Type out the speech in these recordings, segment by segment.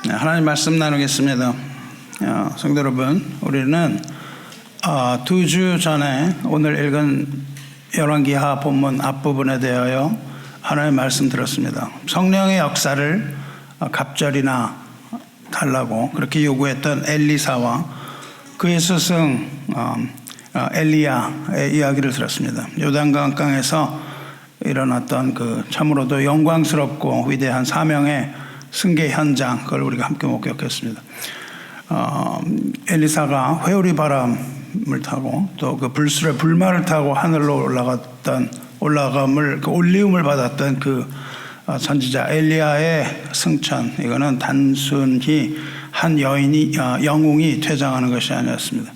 하나님 말씀 나누겠습니다. 성도 여러분, 우리는 2주 전에 오늘 읽은 열왕기하 본문 앞부분에 대하여 하나님의 말씀 들었습니다. 성령의 역사를 갑절이나 달라고 그렇게 요구했던 엘리사와 그의 스승 엘리야의 이야기를 들었습니다. 요단강강에서 일어났던 그 참으로도 영광스럽고 위대한 사명의 승계 현장, 그걸 우리가 함께 목격했습니다. 엘리사가 회오리 바람을 타고 또 그 불술의 불말을 타고 하늘로 올라감을 그 올리움을 받았던 그 선지자 엘리야의 승천, 이거는 단순히 한 영웅이 퇴장하는 것이 아니었습니다.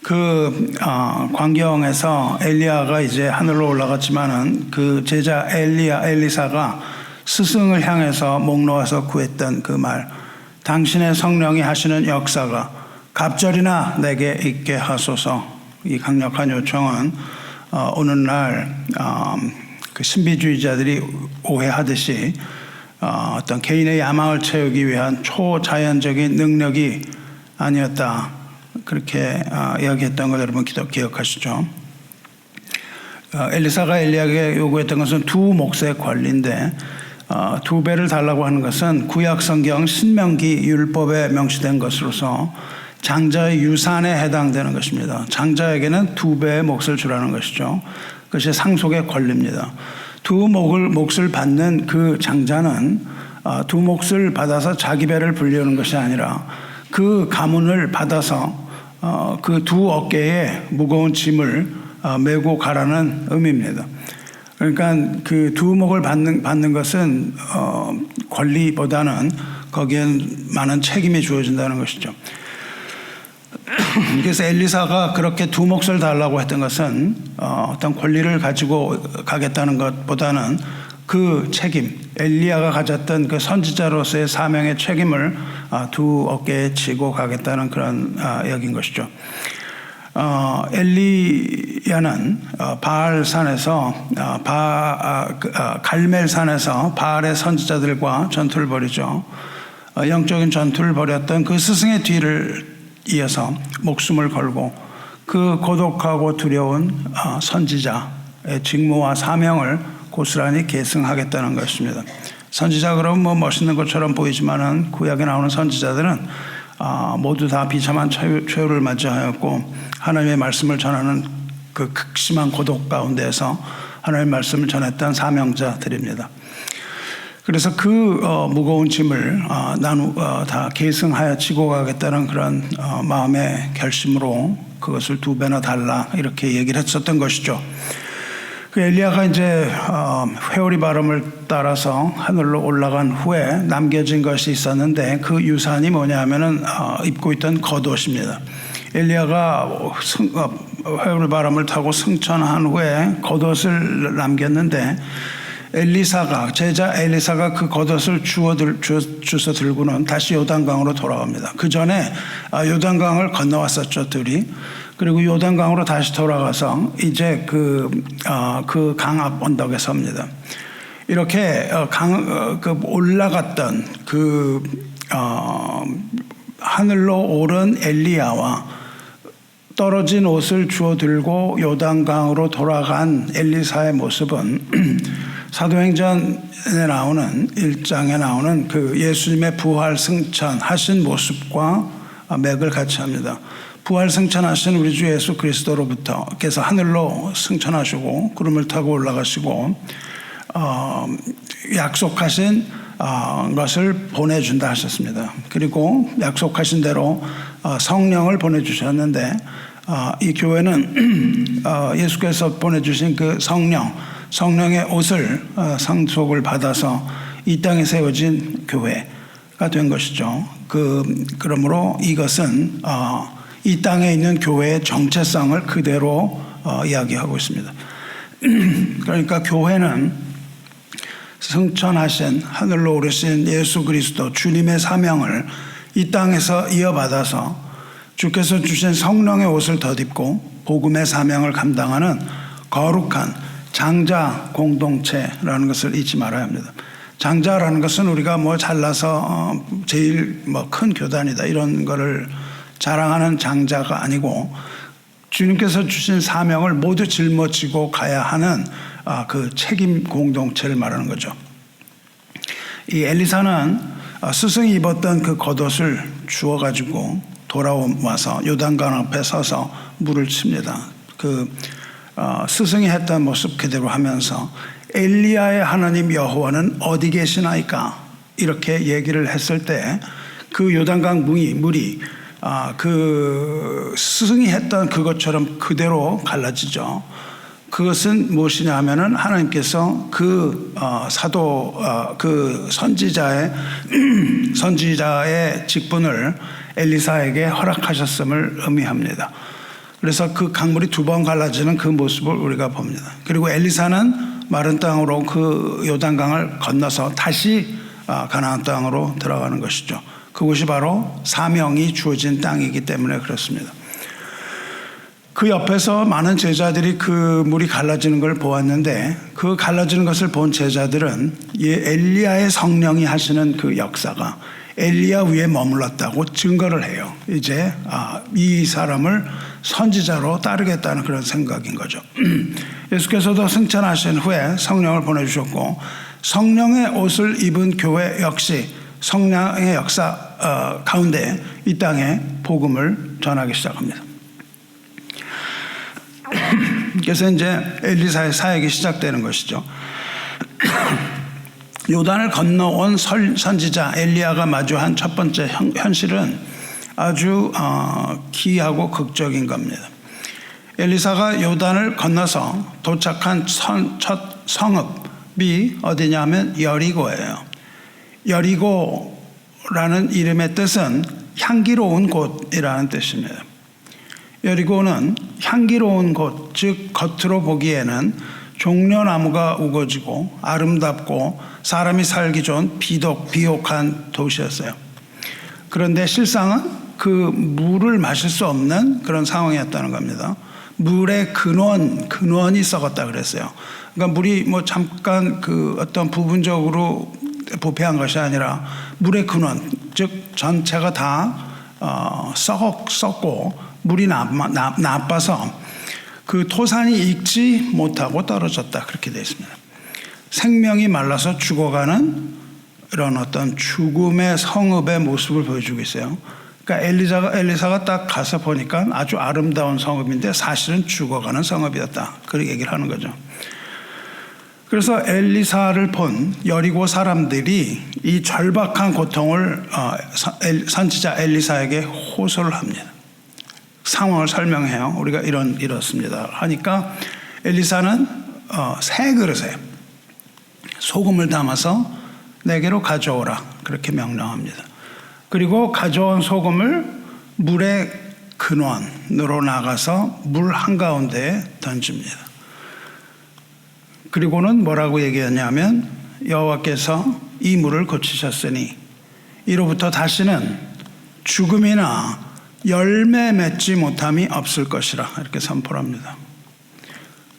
그 광경에서 엘리야가 이제 하늘로 올라갔지만은 그 제자 엘리사가 스승을 향해서 목 놓아서 구했던 그 말, 당신의 성령이 하시는 역사가 갑절이나 내게 있게 하소서. 이 강력한 요청은 오늘날 그 신비주의자들이 오해하듯이 어떤 개인의 야망을 채우기 위한 초자연적인 능력이 아니었다, 그렇게 이야기했던 걸 여러분 기억하시죠? 엘리사가 엘리야에게 요구했던 것은 두 몫의 권리인데, 2배를 달라고 하는 것은 구약성경 신명기 율법에 명시된 것으로서 장자의 유산에 해당되는 것입니다. 장자에게는 2배의 몫을 주라는 것이죠. 그것이 상속의 권리입니다. 두 몫을 받는 그 장자는 두 몫을 받아서 자기 배를 불리우는 것이 아니라 그 가문을 받아서 그 두 어깨에 무거운 짐을 메고 가라는 의미입니다. 그러니까 그 두 몫을 받는 것은 권리보다는 거기엔 많은 책임이 주어진다는 것이죠. 그래서 엘리사가 그렇게 두 몫을 달라고 했던 것은 어떤 권리를 가지고 가겠다는 것보다는 그 책임, 엘리야가 가졌던 그 선지자로서의 사명의 책임을 두 어깨에 지고 가겠다는 그런 이야기인 것이죠. 엘리야는 바알산에서 갈멜산에서 바알의 선지자들과 전투를 벌이죠. 영적인 전투를 벌였던 그 스승의 뒤를 이어서 목숨을 걸고 그 고독하고 두려운 선지자의 직무와 사명을 고스란히 계승하겠다는 것입니다. 선지자 그러면 뭐 멋있는 것처럼 보이지만은 구약에 나오는 선지자들은 모두 다 비참한 최후를 맞이하였고 하나님의 말씀을 전하는 그 극심한 고독 가운데서 하나님의 말씀을 전했던 사명자들입니다. 그래서 그 무거운 짐을 다 계승하여 지고 가겠다는 그런 마음의 결심으로 그것을 2배나 달라, 이렇게 얘기를 했었던 것이죠. 그 엘리야가 이제 회오리 바람을 따라서 하늘로 올라간 후에 남겨진 것이 있었는데 그 유산이 뭐냐 하면은 입고 있던 겉옷입니다. 엘리야가 회오리 바람을 타고 승천한 후에 겉옷을 남겼는데 제자 엘리사가 그 겉옷을 주워서 들고는 다시 요단강으로 돌아갑니다. 그 전에 요단강을 건너왔었죠, 둘이. 그리고 요단강으로 다시 돌아가서 이제 그 강 앞 언덕에 섭니다. 이렇게 올라갔던 하늘로 오른 엘리야와 떨어진 옷을 주워 들고 요단강으로 돌아간 엘리사의 모습은 사도행전에 나오는 1장에 나오는 그 예수님의 부활 승천하신 모습과 맥을 같이 합니다. 부활 승천하신 우리 주 예수 그리스도로부터께서 하늘로 승천하시고 구름을 타고 올라가시고 약속하신 것을 보내준다 하셨습니다. 그리고 약속하신 대로 성령을 보내주셨는데 이 교회는 예수께서 보내주신 그 성령의 옷을 상속을 받아서 이 땅에 세워진 교회가 된 것이죠. 그러므로 이것은 이 땅에 있는 교회의 정체성을 그대로 이야기하고 있습니다. 그러니까 교회는 승천하신 하늘로 오르신 예수 그리스도 주님의 사명을 이 땅에서 이어받아서 주께서 주신 성령의 옷을 덧입고 복음의 사명을 감당하는 거룩한 장자 공동체라는 것을 잊지 말아야 합니다. 장자라는 것은 우리가 뭐 잘나서 제일 뭐 큰 교단이다 이런 거를 자랑하는 장자가 아니고 주님께서 주신 사명을 모두 짊어지고 가야 하는 그 책임 공동체를 말하는 거죠. 이 엘리사는 스승이 입었던 그 겉옷을 주워가지고 돌아와서 요단강 앞에 서서 물을 칩니다. 그 스승이 했던 모습 그대로 하면서 엘리야의 하나님 여호와는 어디 계시나이까 이렇게 얘기를 했을 때 그 요단강 물이 그 스승이 했던 그것처럼 그대로 갈라지죠. 그것은 무엇이냐 하면은 하나님께서 그 사도 그 선지자의 직분을 엘리사에게 허락하셨음을 의미합니다. 그래서 그 강물이 두 번 갈라지는 그 모습을 우리가 봅니다. 그리고 엘리사는 마른 땅으로 그 요단강을 건너서 다시 가나안 땅으로 들어가는 것이죠. 그곳이 바로 사명이 주어진 땅이기 때문에 그렇습니다. 그 옆에서 많은 제자들이 그 물이 갈라지는 걸 보았는데 그 갈라지는 것을 본 제자들은 엘리야의 성령이 하시는 그 역사가 엘리야 위에 머물렀다고 증거를 해요. 이제 이 사람을 선지자로 따르겠다는 그런 생각인 거죠. 예수께서도 승천하신 후에 성령을 보내주셨고 성령의 옷을 입은 교회 역시 성령의 역사 가운데 이 땅에 복음을 전하기 시작합니다. 그래서 이제 엘리사의 사역이 시작되는 것이죠. 요단을 건너온 선지자 엘리야가 마주한 첫 번째 현실은 아주 기이하고 극적인 겁니다. 엘리사가 요단을 건너서 도착한 첫 성읍이 어디냐면 여리고예요. 여리고라는 이름의 뜻은 향기로운 곳이라는 뜻입니다. 여리고는 향기로운 곳, 즉 겉으로 보기에는 종려나무가 우거지고 아름답고 사람이 살기 좋은 비옥한 도시였어요. 그런데 실상은 그 물을 마실 수 없는 그런 상황이었다는 겁니다. 물의 근원이 썩었다 그랬어요. 그러니까 물이 뭐 잠깐 그 어떤 부분적으로 부패한 것이 아니라 물의 근원, 즉 전체가 다 썩고 물이 나빠서 그 토산이 익지 못하고 떨어졌다 그렇게 되어 있습니다. 생명이 말라서 죽어가는 이런 어떤 죽음의 성읍의 모습을 보여주고 있어요. 그러니까 엘리사가 딱 가서 보니까 아주 아름다운 성읍인데 사실은 죽어가는 성읍이었다. 그렇게 얘기를 하는 거죠. 그래서 엘리사를 본 여리고 사람들이 이 절박한 고통을 선지자 엘리사에게 호소를 합니다. 상황을 설명해요. 우리가 이렇습니다 하니까 엘리사는 새 그릇에 소금을 담아서 내게로 가져오라 그렇게 명령합니다. 그리고 가져온 소금을 물의 근원으로 나가서 물 한가운데에 던집니다. 그리고는 뭐라고 얘기하냐면 여호와께서 이 물을 고치셨으니 이로부터 다시는 죽음이나 열매 맺지 못함이 없을 것이라 이렇게 선포를 합니다.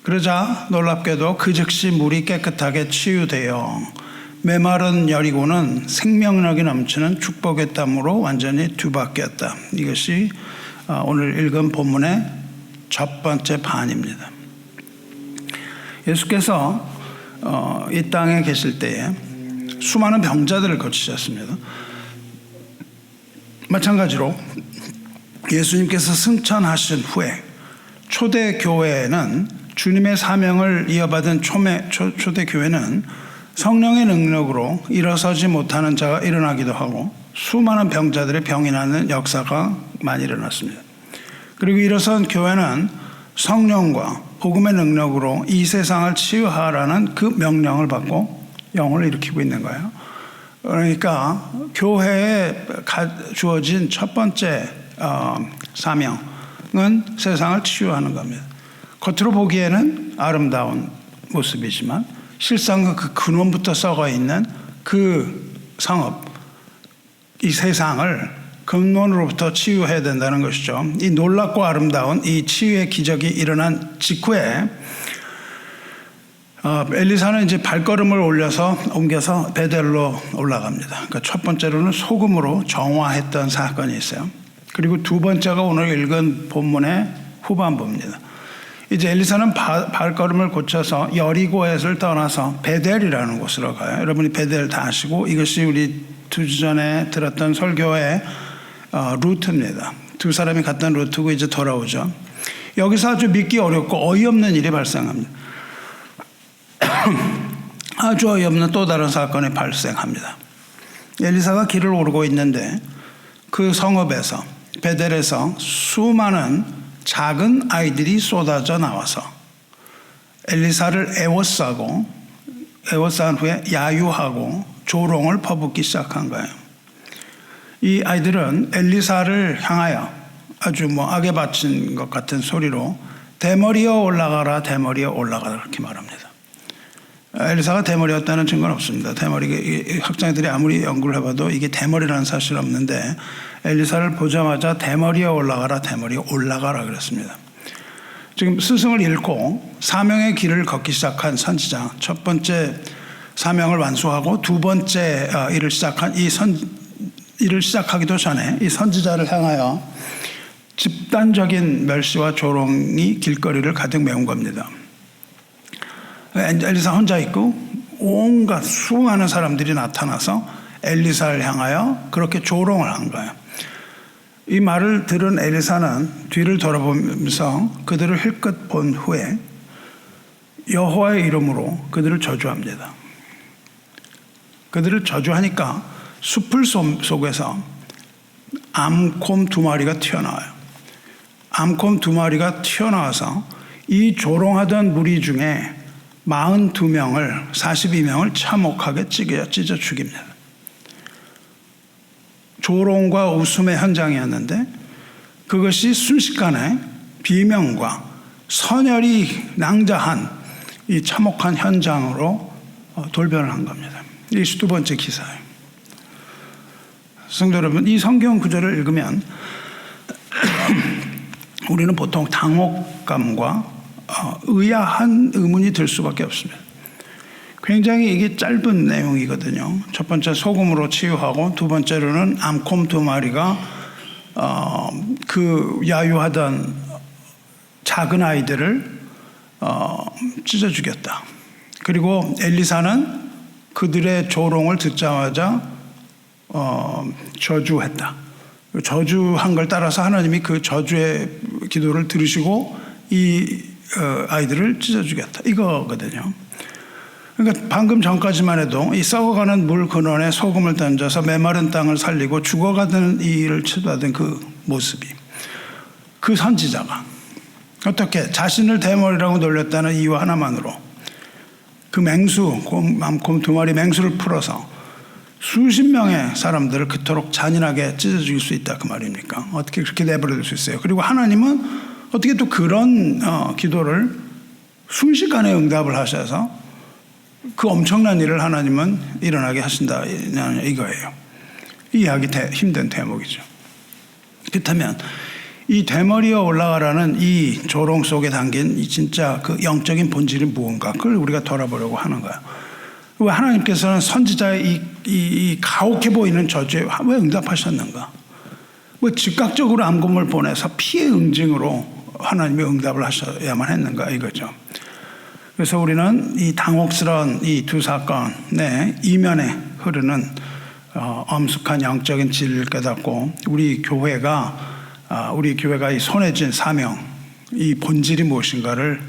그러자 놀랍게도 그 즉시 물이 깨끗하게 치유되어 메마른 여리고는 생명력이 넘치는 축복의 땅으로 완전히 뒤바뀌었다. 이것이 오늘 읽은 본문의 첫 번째 반입니다. 예수께서 이 땅에 계실 때에 수많은 병자들을 고치셨습니다. 마찬가지로 예수님께서 승천하신 후에 초대교회는 주님의 사명을 이어받은 초대교회는 성령의 능력으로 일어서지 못하는 자가 일어나기도 하고 수많은 병자들의 병이 나는 역사가 많이 일어났습니다. 그리고 일어선 교회는 성령과 복음의 능력으로 이 세상을 치유하라는 그 명령을 받고 영혼을 일으키고 있는 거예요. 그러니까 교회에 주어진 첫 번째 사명은 세상을 치유하는 겁니다. 겉으로 보기에는 아름다운 모습이지만 실상 그 근원부터 썩어 있는 그 성읍, 이 세상을 근원으로부터 치유해야 된다는 것이죠. 이 놀랍고 아름다운 이 치유의 기적이 일어난 직후에 엘리사는 이제 발걸음을 옮겨서 베델로 올라갑니다. 그러니까 첫 번째로는 소금으로 정화했던 사건이 있어요. 그리고 두 번째가 오늘 읽은 본문의 후반부입니다. 이제 엘리사는 발걸음을 고쳐서 여리고에를 떠나서 베델이라는 곳으로 가요. 여러분이 베델 다 아시고 이것이 우리 2주 전에 들었던 설교의 루트입니다. 두 사람이 갔던 루트고 이제 돌아오죠. 여기서 아주 믿기 어렵고 어이없는 일이 발생합니다. 아주 어이없는 또 다른 사건이 발생합니다. 엘리사가 길을 오르고 있는데 그 성읍에서 베델에서 수많은 작은 아이들이 쏟아져 나와서 엘리사를 에워싸고 에워싼 후에 야유하고 조롱을 퍼붓기 시작한 거예요. 이 아이들은 엘리사를 향하여 아주 악에 바친 것 같은 소리로 대머리여 올라가라 대머리여 올라가라 그렇게 말합니다. 엘리사가 대머리였다는 증거는 없습니다. 대머리 학자들이 아무리 연구를 해봐도 이게 대머리라는 사실은 없는데 엘리사를 보자마자 대머리에 올라가라 대머리에 올라가라 그랬습니다. 지금 스승을 잃고 사명의 길을 걷기 시작한 선지자, 첫 번째 사명을 완수하고 두 번째 일을 시작한 일을 시작하기도 전에 이 선지자를 향하여 집단적인 멸시와 조롱이 길거리를 가득 메운 겁니다. 엘리사 혼자 있고 온갖 수많은 사람들이 나타나서 엘리사를 향하여 그렇게 조롱을 한 거예요. 이 말을 들은 엘리사는 뒤를 돌아보면서 그들을 힐끗 본 후에 여호와의 이름으로 그들을 저주합니다. 그들을 저주하니까 숲을 속에서 암곰 2마리가 튀어나와요. 암곰 2마리가 튀어나와서 이 조롱하던 무리 중에 42명을 42명을 참혹하게 찢어 죽입니다. 조롱과 웃음의 현장이었는데 그것이 순식간에 비명과 선열이 낭자한 이 참혹한 현장으로 돌변을 한 겁니다. 이것이 두 번째 기사예요. 성도 여러분, 이 성경 구절을 읽으면 우리는 보통 당혹감과 의아한 의문이 들 수밖에 없습니다. 굉장히 이게 짧은 내용이거든요. 첫 번째 소금으로 치유하고 두 번째로는 암곰 2마리가 그 야유하던 작은 아이들을 찢어 죽였다. 그리고 엘리사는 그들의 조롱을 듣자마자 저주했다. 저주한 걸 따라서 하나님이 그 저주의 기도를 들으시고 이 아이들을 찢어 죽였다. 이거거든요. 그러니까 방금 전까지만 해도 이 썩어가는 물 근원에 소금을 던져서 메마른 땅을 살리고 죽어가는 이 일을 치도하던 그 모습이, 그 선지자가 어떻게 자신을 대머리라고 놀렸다는 이유 하나만으로 그 맹수, 곰 2마리 맹수를 풀어서 수십 명의 사람들을 그토록 잔인하게 찢어 죽일 수 있다 그 말입니까? 어떻게 그렇게 내버려 둘 수 있어요? 그리고 하나님은 어떻게 또 그런 기도를 순식간에 응답을 하셔서 그 엄청난 일을 하나님은 일어나게 하신다 이거예요. 이해하기 힘든 대목이죠. 그렇다면 이 대머리에 올라가라는 이 조롱 속에 담긴 이 진짜 그 영적인 본질이 무언가, 그걸 우리가 돌아보려고 하는 거예요. 왜 하나님께서는 선지자의 이 가혹해 보이는 저주에 왜 응답하셨는가? 왜 즉각적으로 암곰을 보내서 피해 응징으로 하나님이 응답을 하셔야만 했는가 이거죠. 그래서 우리는 이 당혹스러운 이 두 사건의 이면에 흐르는 엄숙한 영적인 진리를 깨닫고 우리 교회가 이 손에 쥔 사명, 이 본질이 무엇인가를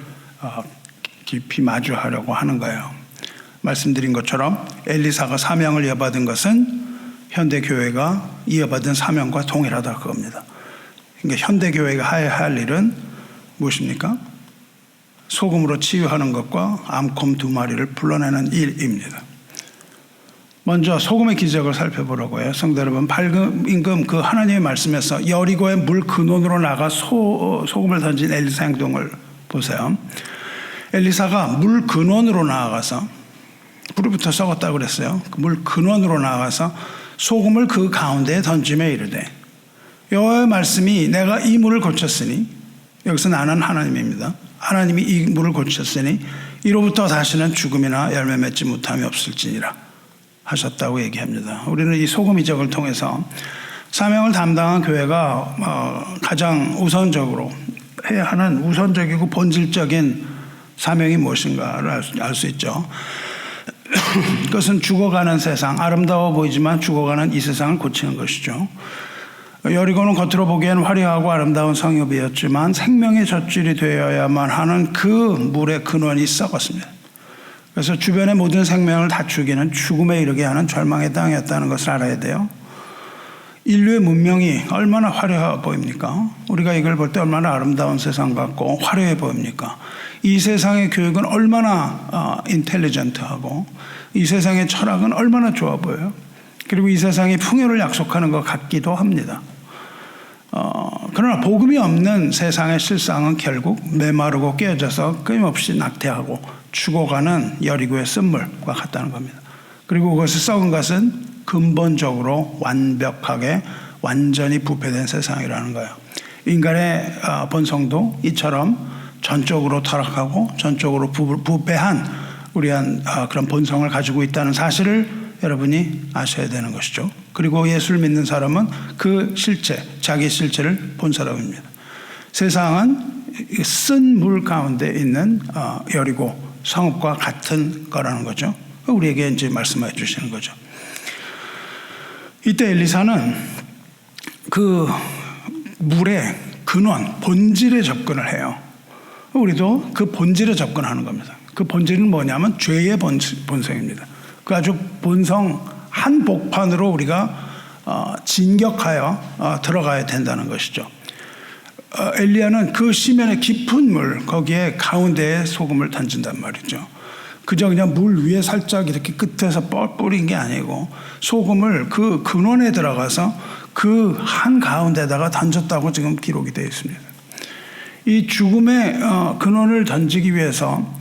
깊이 마주하려고 하는 거예요. 말씀드린 것처럼 엘리사가 사명을 이어받은 것은 현대 교회가 이어받은 사명과 동일하다 그겁니다. 그러니까 현대 교회가 해야 할 일은 무엇입니까? 소금으로 치유하는 것과 암곰 2마리를 불러내는 일입니다. 먼저 소금의 기적을 살펴보려고 해요. 성도 여러분, 방금 그 하나님의 말씀에서 여리고의 물 근원으로 나가 소금을 던진 엘리사 행동을 보세요. 엘리사가 물 근원으로 나아가서 불부터 썩었다고 그랬어요. 물 근원으로 나아가서 소금을 그 가운데에 던짐에 이르되 여호와의 말씀이 내가 이 물을 고쳤으니, 여기서 나는 하나님입니다. 하나님이 이 물을 고쳤으니 이로부터 다시는 죽음이나 열매 맺지 못함이 없을지니라 하셨다고 얘기합니다. 우리는 이 소금 이적을 통해서 사명을 담당한 교회가 가장 우선적으로 해야 하는 우선적이고 본질적인 사명이 무엇인가를 알 수 있죠. 그것은 죽어가는 세상, 아름다워 보이지만 죽어가는 이 세상을 고치는 것이죠. 여리고는 겉으로 보기엔 화려하고 아름다운 성읍이었지만 생명의 젖줄이 되어야만 하는 그 물의 근원이 썩었습니다. 그래서 주변의 모든 생명을 다 죽이는 죽음에 이르게 하는 절망의 땅이었다는 것을 알아야 돼요. 인류의 문명이 얼마나 화려해 보입니까? 우리가 이걸 볼 때 얼마나 아름다운 세상 같고 화려해 보입니까? 이 세상의 교육은 얼마나 인텔리전트하고 이 세상의 철학은 얼마나 좋아 보여요. 그리고 이 세상이 풍요를 약속하는 것 같기도 합니다. 그러나 복음이 없는 세상의 실상은 결국 메마르고 깨어져서 끊임없이 낙태하고 죽어가는 여리고의 쓴물과 같다는 겁니다. 그리고 그것을 썩은 것은 근본적으로 완벽하게 완전히 부패된 세상이라는 거예요. 인간의 본성도 이처럼 전적으로 타락하고 전적으로 부패한 우리한 그런 본성을 가지고 있다는 사실을 여러분이 아셔야 되는 것이죠. 그리고 예수를 믿는 사람은 그 실체, 자기 실체를 본 사람입니다. 세상은 쓴 물 가운데 있는 여리고 성읍과 같은 거라는 거죠. 우리에게 이제 말씀해 주시는 거죠. 이때 엘리사는 그 물의 근원, 본질에 접근을 해요. 우리도 그 본질에 접근하는 겁니다. 그 본질은 뭐냐면 죄의 본성입니다. 그 아주 본성 한복판으로 우리가 진격하여 들어가야 된다는 것이죠. 엘리야는 그 시면의 깊은 물 거기에 가운데에 소금을 던진단 말이죠. 그저 그냥 물 위에 살짝 이렇게 끝에서 뿌린 게 아니고 소금을 그 근원에 들어가서 그 한 가운데다가 던졌다고 지금 기록이 되어 있습니다. 이 죽음의 근원을 던지기 위해서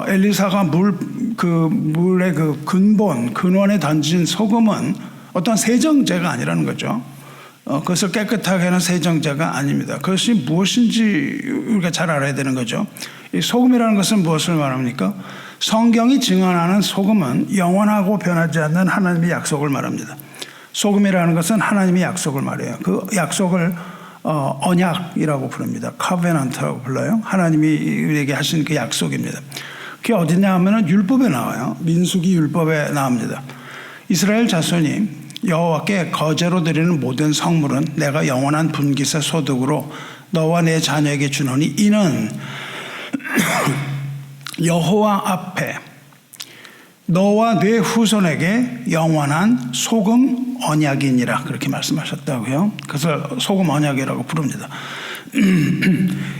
엘리사가 물의 그 근본 근원에 던진 소금은 어떤 세정제가 아니라는 거죠. 그것을 깨끗하게 하는 세정제가 아닙니다. 그것이 무엇인지 우리가 잘 알아야 되는 거죠. 이 소금이라는 것은 무엇을 말합니까? 성경이 증언하는 소금은 영원하고 변하지 않는 하나님의 약속을 말합니다. 소금이라는 것은 하나님의 약속을 말해요. 그 약속을 언약이라고 부릅니다. covenant라고 불러요. 하나님이 우리에게 하신 그 약속입니다. 그게 어디냐 하면 율법에 나와요. 민수기 율법에 나옵니다. 이스라엘 자손이 여호와께 거제로 드리는 모든 성물은 내가 영원한 분깃의 소득으로 너와 내 자녀에게 주노니 이는 여호와 앞에 너와 내 후손에게 영원한 소금 언약이니라 그렇게 말씀하셨다고요. 그래서 소금 언약이라고 부릅니다.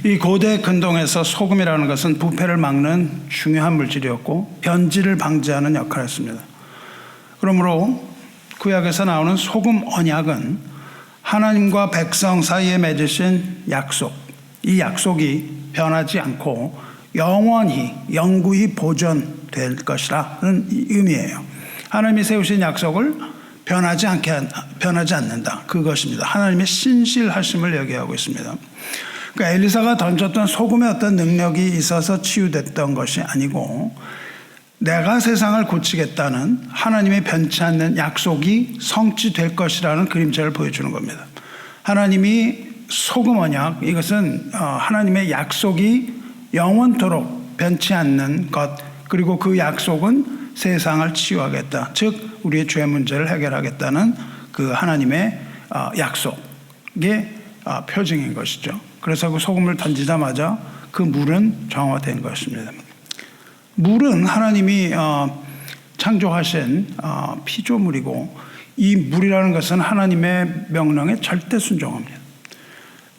이 고대 근동에서 소금이라는 것은 부패를 막는 중요한 물질이었고 변질을 방지하는 역할을 했습니다. 그러므로 구약에서 나오는 소금 언약은 하나님과 백성 사이에 맺으신 약속, 이 약속이 변하지 않고 영원히 보존될 것이라는 의미예요. 하나님이 세우신 약속을 변하지 않는다. 그것입니다. 하나님의 신실하심을 얘기하고 있습니다. 그러니까 엘리사가 던졌던 소금의 어떤 능력이 있어서 치유됐던 것이 아니고 내가 세상을 고치겠다는 하나님의 변치 않는 약속이 성취될 것이라는 그림자를 보여주는 겁니다. 하나님이 소금 언약, 이것은 하나님의 약속이 영원토록 변치 않는 것, 그리고 그 약속은 세상을 치유하겠다. 즉 우리의 죄 문제를 해결하겠다는 그 하나님의 약속의 표징인 것이죠. 그래서 그 소금을 던지자마자 그 물은 정화된 것입니다. 물은 하나님이 창조하신 피조물이고 이 물이라는 것은 하나님의 명령에 절대 순종합니다.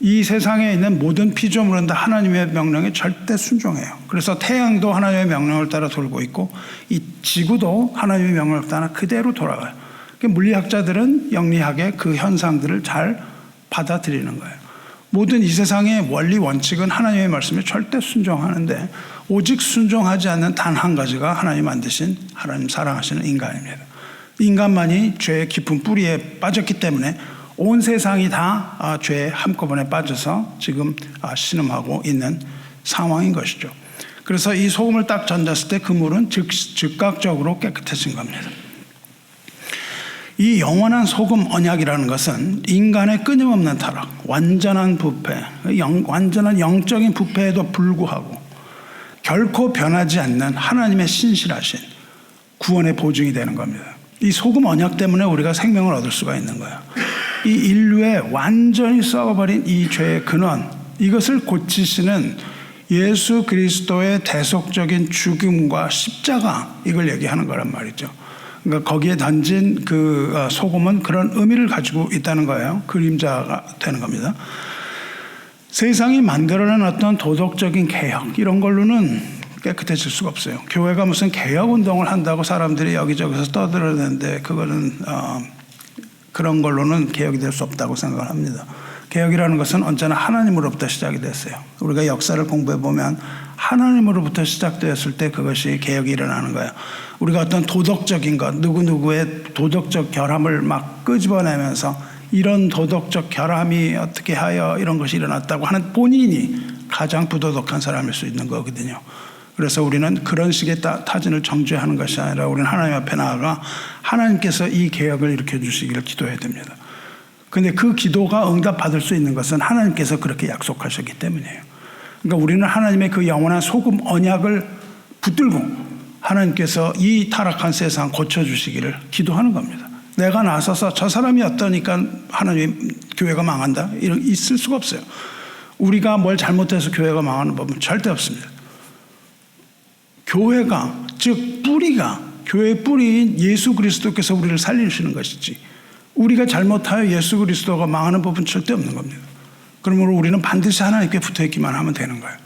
이 세상에 있는 모든 피조물은 다 하나님의 명령에 절대 순종해요. 그래서 태양도 하나님의 명령을 따라 돌고 있고 이 지구도 하나님의 명령을 따라 그대로 돌아가요. 물리학자들은 영리하게 그 현상들을 잘 받아들이는 거예요. 모든 이 세상의 원리 원칙은 하나님의 말씀에 절대 순종하는데 오직 순종하지 않는 단 한 가지가 하나님 만드신 하나님 사랑하시는 인간입니다. 인간만이 죄의 깊은 뿌리에 빠졌기 때문에 온 세상이 다 죄에 한꺼번에 빠져서 지금 신음하고 있는 상황인 것이죠. 그래서 이 소금을 딱 던졌을 때 그 물은 즉각적으로 깨끗해진 겁니다. 이 영원한 소금 언약이라는 것은 인간의 끊임없는 타락, 완전한 부패, 완전한 영적인 부패에도 불구하고 결코 변하지 않는 하나님의 신실하신 구원의 보증이 되는 겁니다. 이 소금 언약 때문에 우리가 생명을 얻을 수가 있는 거예요. 이 인류의 완전히 썩어버린 이 죄의 근원, 이것을 고치시는 예수 그리스도의 대속적인 죽음과 십자가, 이걸 얘기하는 거란 말이죠. 그러니까 거기에 던진 그 소금은 그런 의미를 가지고 있다는 거예요. 그림자가 되는 겁니다. 세상이 만들어낸 어떤 도덕적인 개혁, 이런 걸로는 깨끗해질 수가 없어요. 교회가 무슨 개혁 운동을 한다고 사람들이 여기저기서 떠들어대는데 그거는 그런 걸로는 개혁이 될 수 없다고 생각을 합니다. 개혁이라는 것은 언제나 하나님으로부터 시작이 됐어요. 우리가 역사를 공부해 보면 하나님으로부터 시작되었을 때 그것이 개혁이 일어나는 거예요. 우리가 어떤 도덕적인 것, 누구누구의 도덕적 결함을 막 끄집어내면서 이런 도덕적 결함이 어떻게 하여 이런 것이 일어났다고 하는 본인이 가장 부도덕한 사람일 수 있는 거거든요. 그래서 우리는 그런 식의 타진을 정죄하는 것이 아니라 우리는 하나님 앞에 나아가 하나님께서 이 개혁을 일으켜 주시기를 기도해야 됩니다. 그런데 그 기도가 응답받을 수 있는 것은 하나님께서 그렇게 약속하셨기 때문이에요. 그러니까 우리는 하나님의 그 영원한 소금 언약을 붙들고 하나님께서 이 타락한 세상 고쳐주시기를 기도하는 겁니다. 내가 나서서 저 사람이 어떠니까 하나님 교회가 망한다, 이런 있을 수가 없어요. 우리가 뭘 잘못해서 교회가 망하는 법은 절대 없습니다. 교회가, 즉 뿌리가, 교회의 뿌리인 예수 그리스도께서 우리를 살리시는 것이지 우리가 잘못하여 예수 그리스도가 망하는 법은 절대 없는 겁니다. 그러므로 우리는 반드시 하나님께 붙어있기만 하면 되는 거예요.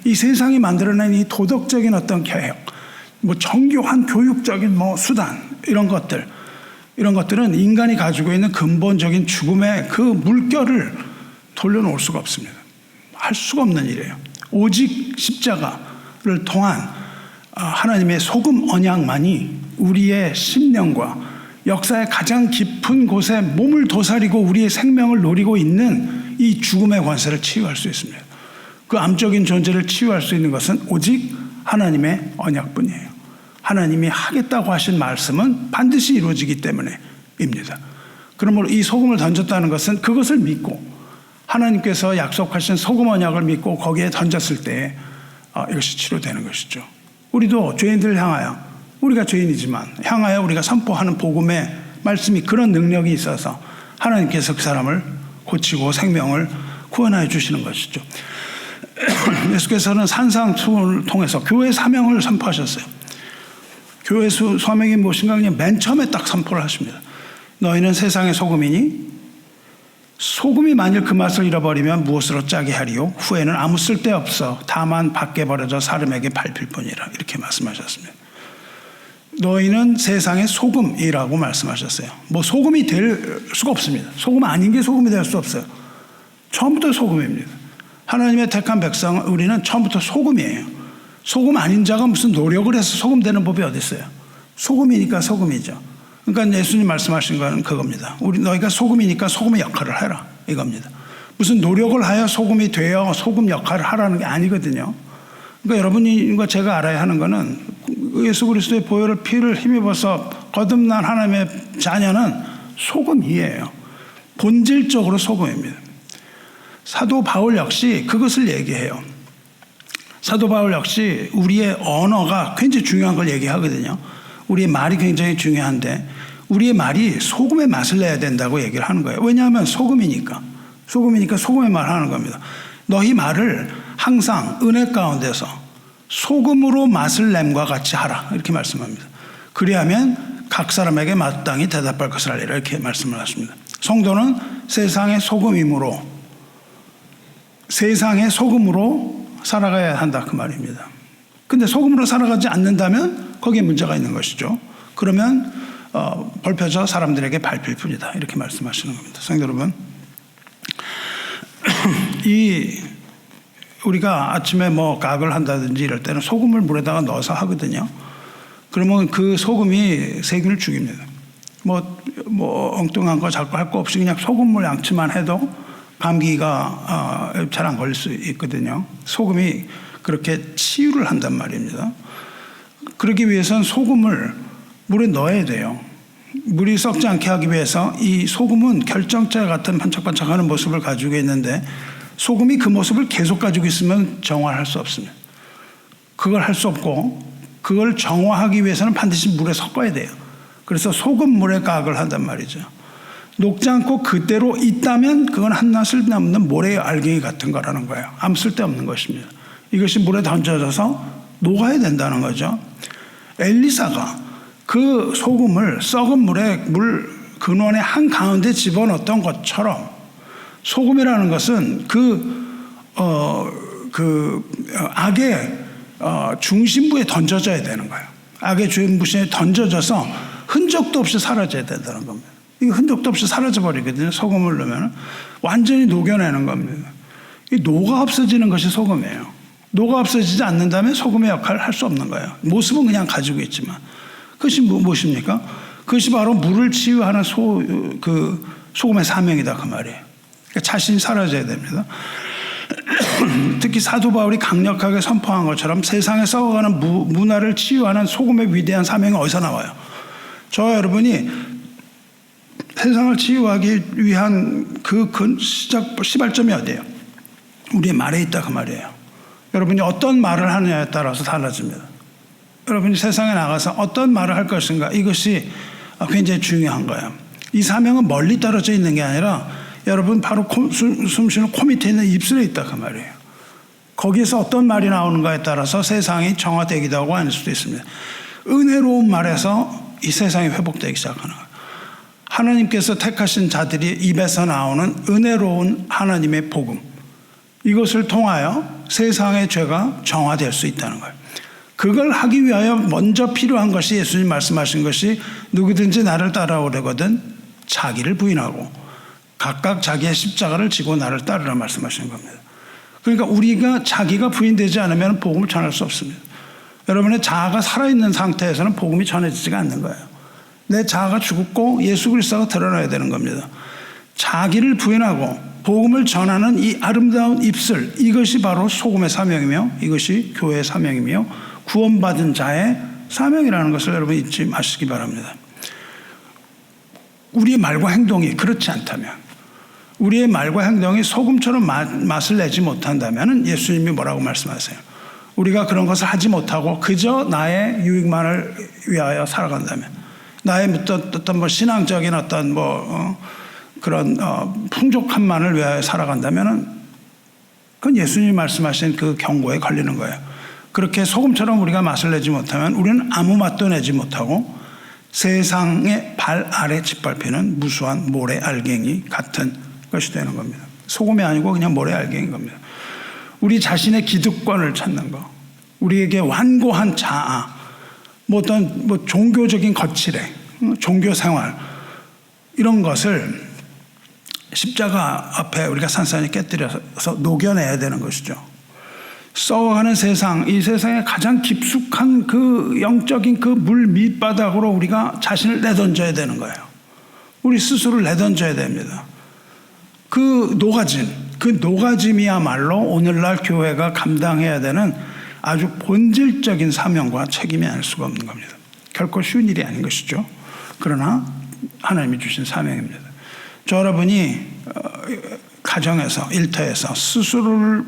이 세상이 만들어낸 이 도덕적인 어떤 개혁, 정교한 교육적인 수단, 이런 것들은 인간이 가지고 있는 근본적인 죽음의 그 물결을 돌려놓을 수가 없습니다. 할 수가 없는 일이에요. 오직 십자가를 통한 하나님의 소금 언약만이 우리의 심령과 역사의 가장 깊은 곳에 몸을 도사리고 우리의 생명을 노리고 있는 이 죽음의 권세를 치유할 수 있습니다. 그 암적인 존재를 치유할 수 있는 것은 오직 하나님의 언약뿐이에요. 하나님이 하겠다고 하신 말씀은 반드시 이루어지기 때문에입니다. 그러므로 이 소금을 던졌다는 것은 그것을 믿고 하나님께서 약속하신 소금 언약을 믿고 거기에 던졌을 때 이것이 치료되는 것이죠. 우리도 죄인들을 향하여, 우리가 죄인이지만 향하여 우리가 선포하는 복음의 말씀이 그런 능력이 있어서 하나님께서 그 사람을 고치고 생명을 구원하여 주시는 것이죠. 예수께서는 산상수훈을 통해서 교회 사명을 선포하셨어요. 교회 사명이 무엇인가 그냥 맨 처음에 딱 선포를 하십니다. 너희는 세상의 소금이니 소금이 만일 그 맛을 잃어버리면 무엇으로 짜게 하리요? 후에는 아무 쓸데없어 다만 밖에 버려져 사람에게 밟힐 뿐이라. 이렇게 말씀하셨습니다. 너희는 세상의 소금이라고 말씀하셨어요. 소금이 될 수가 없습니다. 소금 아닌 게 소금이 될 수 없어요. 처음부터 소금입니다. 하나님의 택한 백성, 우리는 처음부터 소금이에요. 소금 아닌 자가 무슨 노력을 해서 소금 되는 법이 어디 있어요? 소금이니까 소금이죠. 그러니까 예수님 말씀하신 건 그겁니다. 너희가 소금이니까 소금의 역할을 해라, 이겁니다. 무슨 노력을 하여 소금이 되어 소금 역할을 하라는 게 아니거든요. 그러니까 여러분과 제가 알아야 하는 거는 예수 그리스도의 보혈을 피를 힘입어서 거듭난 하나님의 자녀는 소금이에요. 본질적으로 소금입니다. 사도 바울 역시 그것을 얘기해요. 사도 바울 역시 우리의 언어가 굉장히 중요한 걸 얘기하거든요. 우리의 말이 굉장히 중요한데 우리의 말이 소금의 맛을 내야 된다고 얘기를 하는 거예요. 왜냐하면 소금이니까 소금의 말을 하는 겁니다. 너희 말을 항상 은혜 가운데서 소금으로 맛을 냄과 같이 하라, 이렇게 말씀합니다. 그리하면 각 사람에게 마땅히 대답할 것을 알리라, 이렇게 말씀을 하십니다. 성도는 세상의 소금으로 살아가야 한다, 그 말입니다. 근데 소금으로 살아가지 않는다면 거기에 문제가 있는 것이죠. 그러면 벌펴져 사람들에게 밟힐 뿐이다, 이렇게 말씀하시는 겁니다. 성도 여러분, 우리가 아침에 각을 한다든지 이럴 때는 소금을 물에다가 넣어서 하거든요. 그러면 그 소금이 세균을 죽입니다. 엉뚱한 거 자꾸 할 거 없이 그냥 소금물 양치만 해도 감기가 잘 안 걸릴 수 있거든요. 소금이 그렇게 치유를 한단 말입니다. 그러기 위해서는 소금을 물에 넣어야 돼요. 물이 썩지 않게 하기 위해서 이 소금은 결정체 같은 반짝반짝하는 모습을 가지고 있는데 소금이 그 모습을 계속 가지고 있으면 정화를 할 수 없습니다. 그걸 할 수 없고 그걸 정화하기 위해서는 반드시 물에 섞어야 돼요. 그래서 소금물에 가학을 한단 말이죠. 녹지 않고 그대로 있다면 그건 한낮을 남는 모래의 알갱이 같은 거라는 거예요. 아무 쓸데없는 것입니다. 이것이 물에 던져져서 녹아야 된다는 거죠. 엘리사가 그 소금을 썩은 물에 물 근원의 한가운데 집어넣었던 것처럼 소금이라는 것은 악의 중심부에 던져져야 되는 거예요. 악의 중심부에 던져져서 흔적도 없이 사라져야 된다는 겁니다. 이 흔적도 없이 사라져버리거든요. 소금을 넣으면 완전히 녹여내는 겁니다. 이 녹아 없어지는 것이 소금이에요. 녹아 없어지지 않는다면 소금의 역할을 할 수 없는 거예요. 모습은 그냥 가지고 있지만 그것이 무엇입니까? 그것이 바로 물을 치유하는 소금의 사명이다 그 말이에요. 그러니까 자신이 사라져야 됩니다. 특히 사도 바울이 강력하게 선포한 것처럼 세상에 썩어가는 문화를 치유하는 소금의 위대한 사명이 어디서 나와요? 저와 여러분이 세상을 치유하기 위한 그 시발점이 어디예요? 우리의 말에 있다 그 말이에요. 여러분이 어떤 말을 하느냐에 따라서 달라집니다. 여러분이 세상에 나가서 어떤 말을 할 것인가 이것이 굉장히 중요한 거예요. 이 사명은 멀리 떨어져 있는 게 아니라 여러분 바로 숨 쉬는 코 밑에 있는 입술에 있다 그 말이에요. 거기에서 어떤 말이 나오는가에 따라서 세상이 정화되기도 하고 아닐 수도 있습니다. 은혜로운 말에서 이 세상이 회복되기 시작하는 거예요. 하나님께서 택하신 자들이 입에서 나오는 은혜로운 하나님의 복음, 이것을 통하여 세상의 죄가 정화될 수 있다는 거예요. 그걸 하기 위하여 먼저 필요한 것이 예수님 말씀하신 것이 누구든지 나를 따라오려거든 자기를 부인하고 각각 자기의 십자가를 지고 나를 따르라 말씀하시는 겁니다. 그러니까 우리가 자기가 부인되지 않으면 복음을 전할 수 없습니다. 여러분의 자아가 살아있는 상태에서는 복음이 전해지지가 않는 거예요. 내 자아가 죽었고 예수 그리스도가 드러나야 되는 겁니다. 자기를 부인하고 복음을 전하는 이 아름다운 입술, 이것이 바로 소금의 사명이며 이것이 교회의 사명이며 구원받은 자의 사명이라는 것을 여러분 잊지 마시기 바랍니다. 우리의 말과 행동이 그렇지 않다면, 우리의 말과 행동이 소금처럼 맛을 내지 못한다면 예수님이 뭐라고 말씀하세요? 우리가 그런 것을 하지 못하고 그저 나의 유익만을 위하여 살아간다면, 나의 어떤 신앙적인 어떤 그런 풍족함만을 위하여 살아간다면 그건 예수님이 말씀하신 그 경고에 걸리는 거예요. 그렇게 소금처럼 우리가 맛을 내지 못하면 우리는 아무 맛도 내지 못하고 세상의 발 아래 짓밟히는 무수한 모래 알갱이 같은 것이 되는 겁니다. 소금이 아니고 그냥 모래 알갱이인 겁니다. 우리 자신의 기득권을 찾는 거, 우리에게 완고한 자아, 어떤 종교적인 거칠애, 종교 생활, 이런 것을 십자가 앞에 우리가 산산히 깨뜨려서 녹여내야 되는 것이죠. 썩어가는 세상, 이 세상의 가장 깊숙한 그 영적인 그 물 밑바닥으로 우리가 자신을 내던져야 되는 거예요. 우리 스스로를 내던져야 됩니다. 그 노가짐이야말로 오늘날 교회가 감당해야 되는 아주 본질적인 사명과 책임이 아닐 수가 없는 겁니다. 결코 쉬운 일이 아닌 것이죠. 그러나 하나님이 주신 사명입니다. 저 여러분이 가정에서, 일터에서 스스로를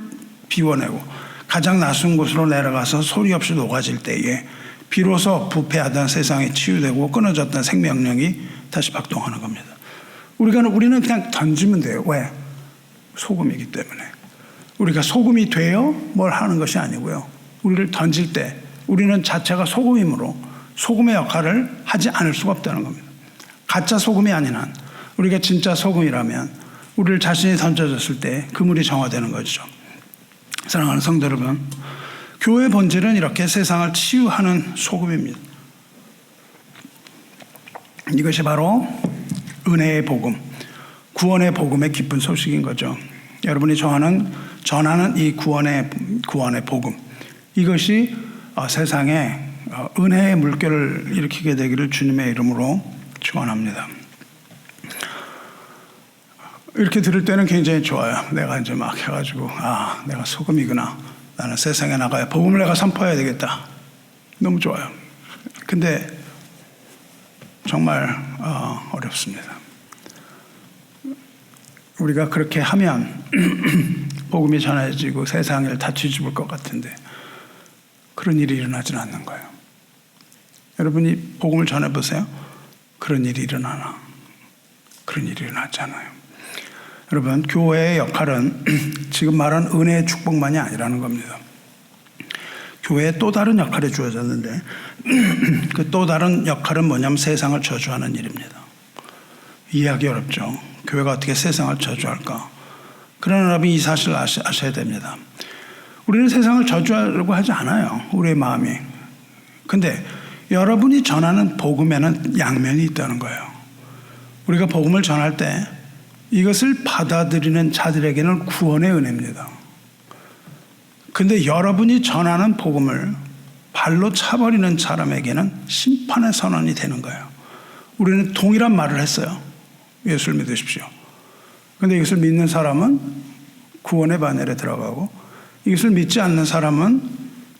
비워내고 가장 낮은 곳으로 내려가서 소리 없이 녹아질 때에 비로소 부패하던 세상이 치유되고 끊어졌던 생명력이 다시 박동하는 겁니다. 우리는 그냥 던지면 돼요. 왜? 소금이기 때문에. 우리가 소금이 되어 뭘 하는 것이 아니고요. 우리를 던질 때 우리는 자체가 소금이므로 소금의 역할을 하지 않을 수가 없다는 겁니다. 가짜 소금이 아닌 한 우리가 진짜 소금이라면 우리를 자신이 던져졌을 때 그물이 정화되는 것이죠. 사랑하는 성도 여러분, 교회의 본질은 이렇게 세상을 치유하는 소금입니다. 이것이 바로 은혜의 복음, 구원의 복음의 기쁜 소식인 거죠. 여러분이 전하는 이 구원의 복음, 이것이 세상에 은혜의 물결을 일으키게 되기를 주님의 이름으로 축원합니다. 이렇게 들을 때는 굉장히 좋아요. 내가 이제 막 해가지고 내가 소금이구나. 나는 세상에 나가야 복음을 내가 선포해야 되겠다. 너무 좋아요. 근데 정말 어렵습니다. 우리가 그렇게 하면 복음이 전해지고 세상을 다 뒤집을 것 같은데 그런 일이 일어나지는 않는 거예요. 여러분이 복음을 전해보세요. 그런 일이 일어나나? 그런 일이 일어나지 않아요. 여러분, 교회의 역할은 지금 말한 은혜의 축복만이 아니라는 겁니다. 교회에 또 다른 역할이 주어졌는데 그 또 다른 역할은 뭐냐면 세상을 저주하는 일입니다. 이해하기 어렵죠. 교회가 어떻게 세상을 저주할까? 그러나 여러분 이 사실을 아셔야 됩니다. 우리는 세상을 저주하려고 하지 않아요. 우리의 마음이. 근데 여러분이 전하는 복음에는 양면이 있다는 거예요. 우리가 복음을 전할 때 이것을 받아들이는 자들에게는 구원의 은혜입니다. 근데 여러분이 전하는 복음을 발로 차버리는 사람에게는 심판의 선언이 되는 거예요. 우리는 동일한 말을 했어요. 예수를 믿으십시오. 근데 이것을 믿는 사람은 구원의 반열에 들어가고 이것을 믿지 않는 사람은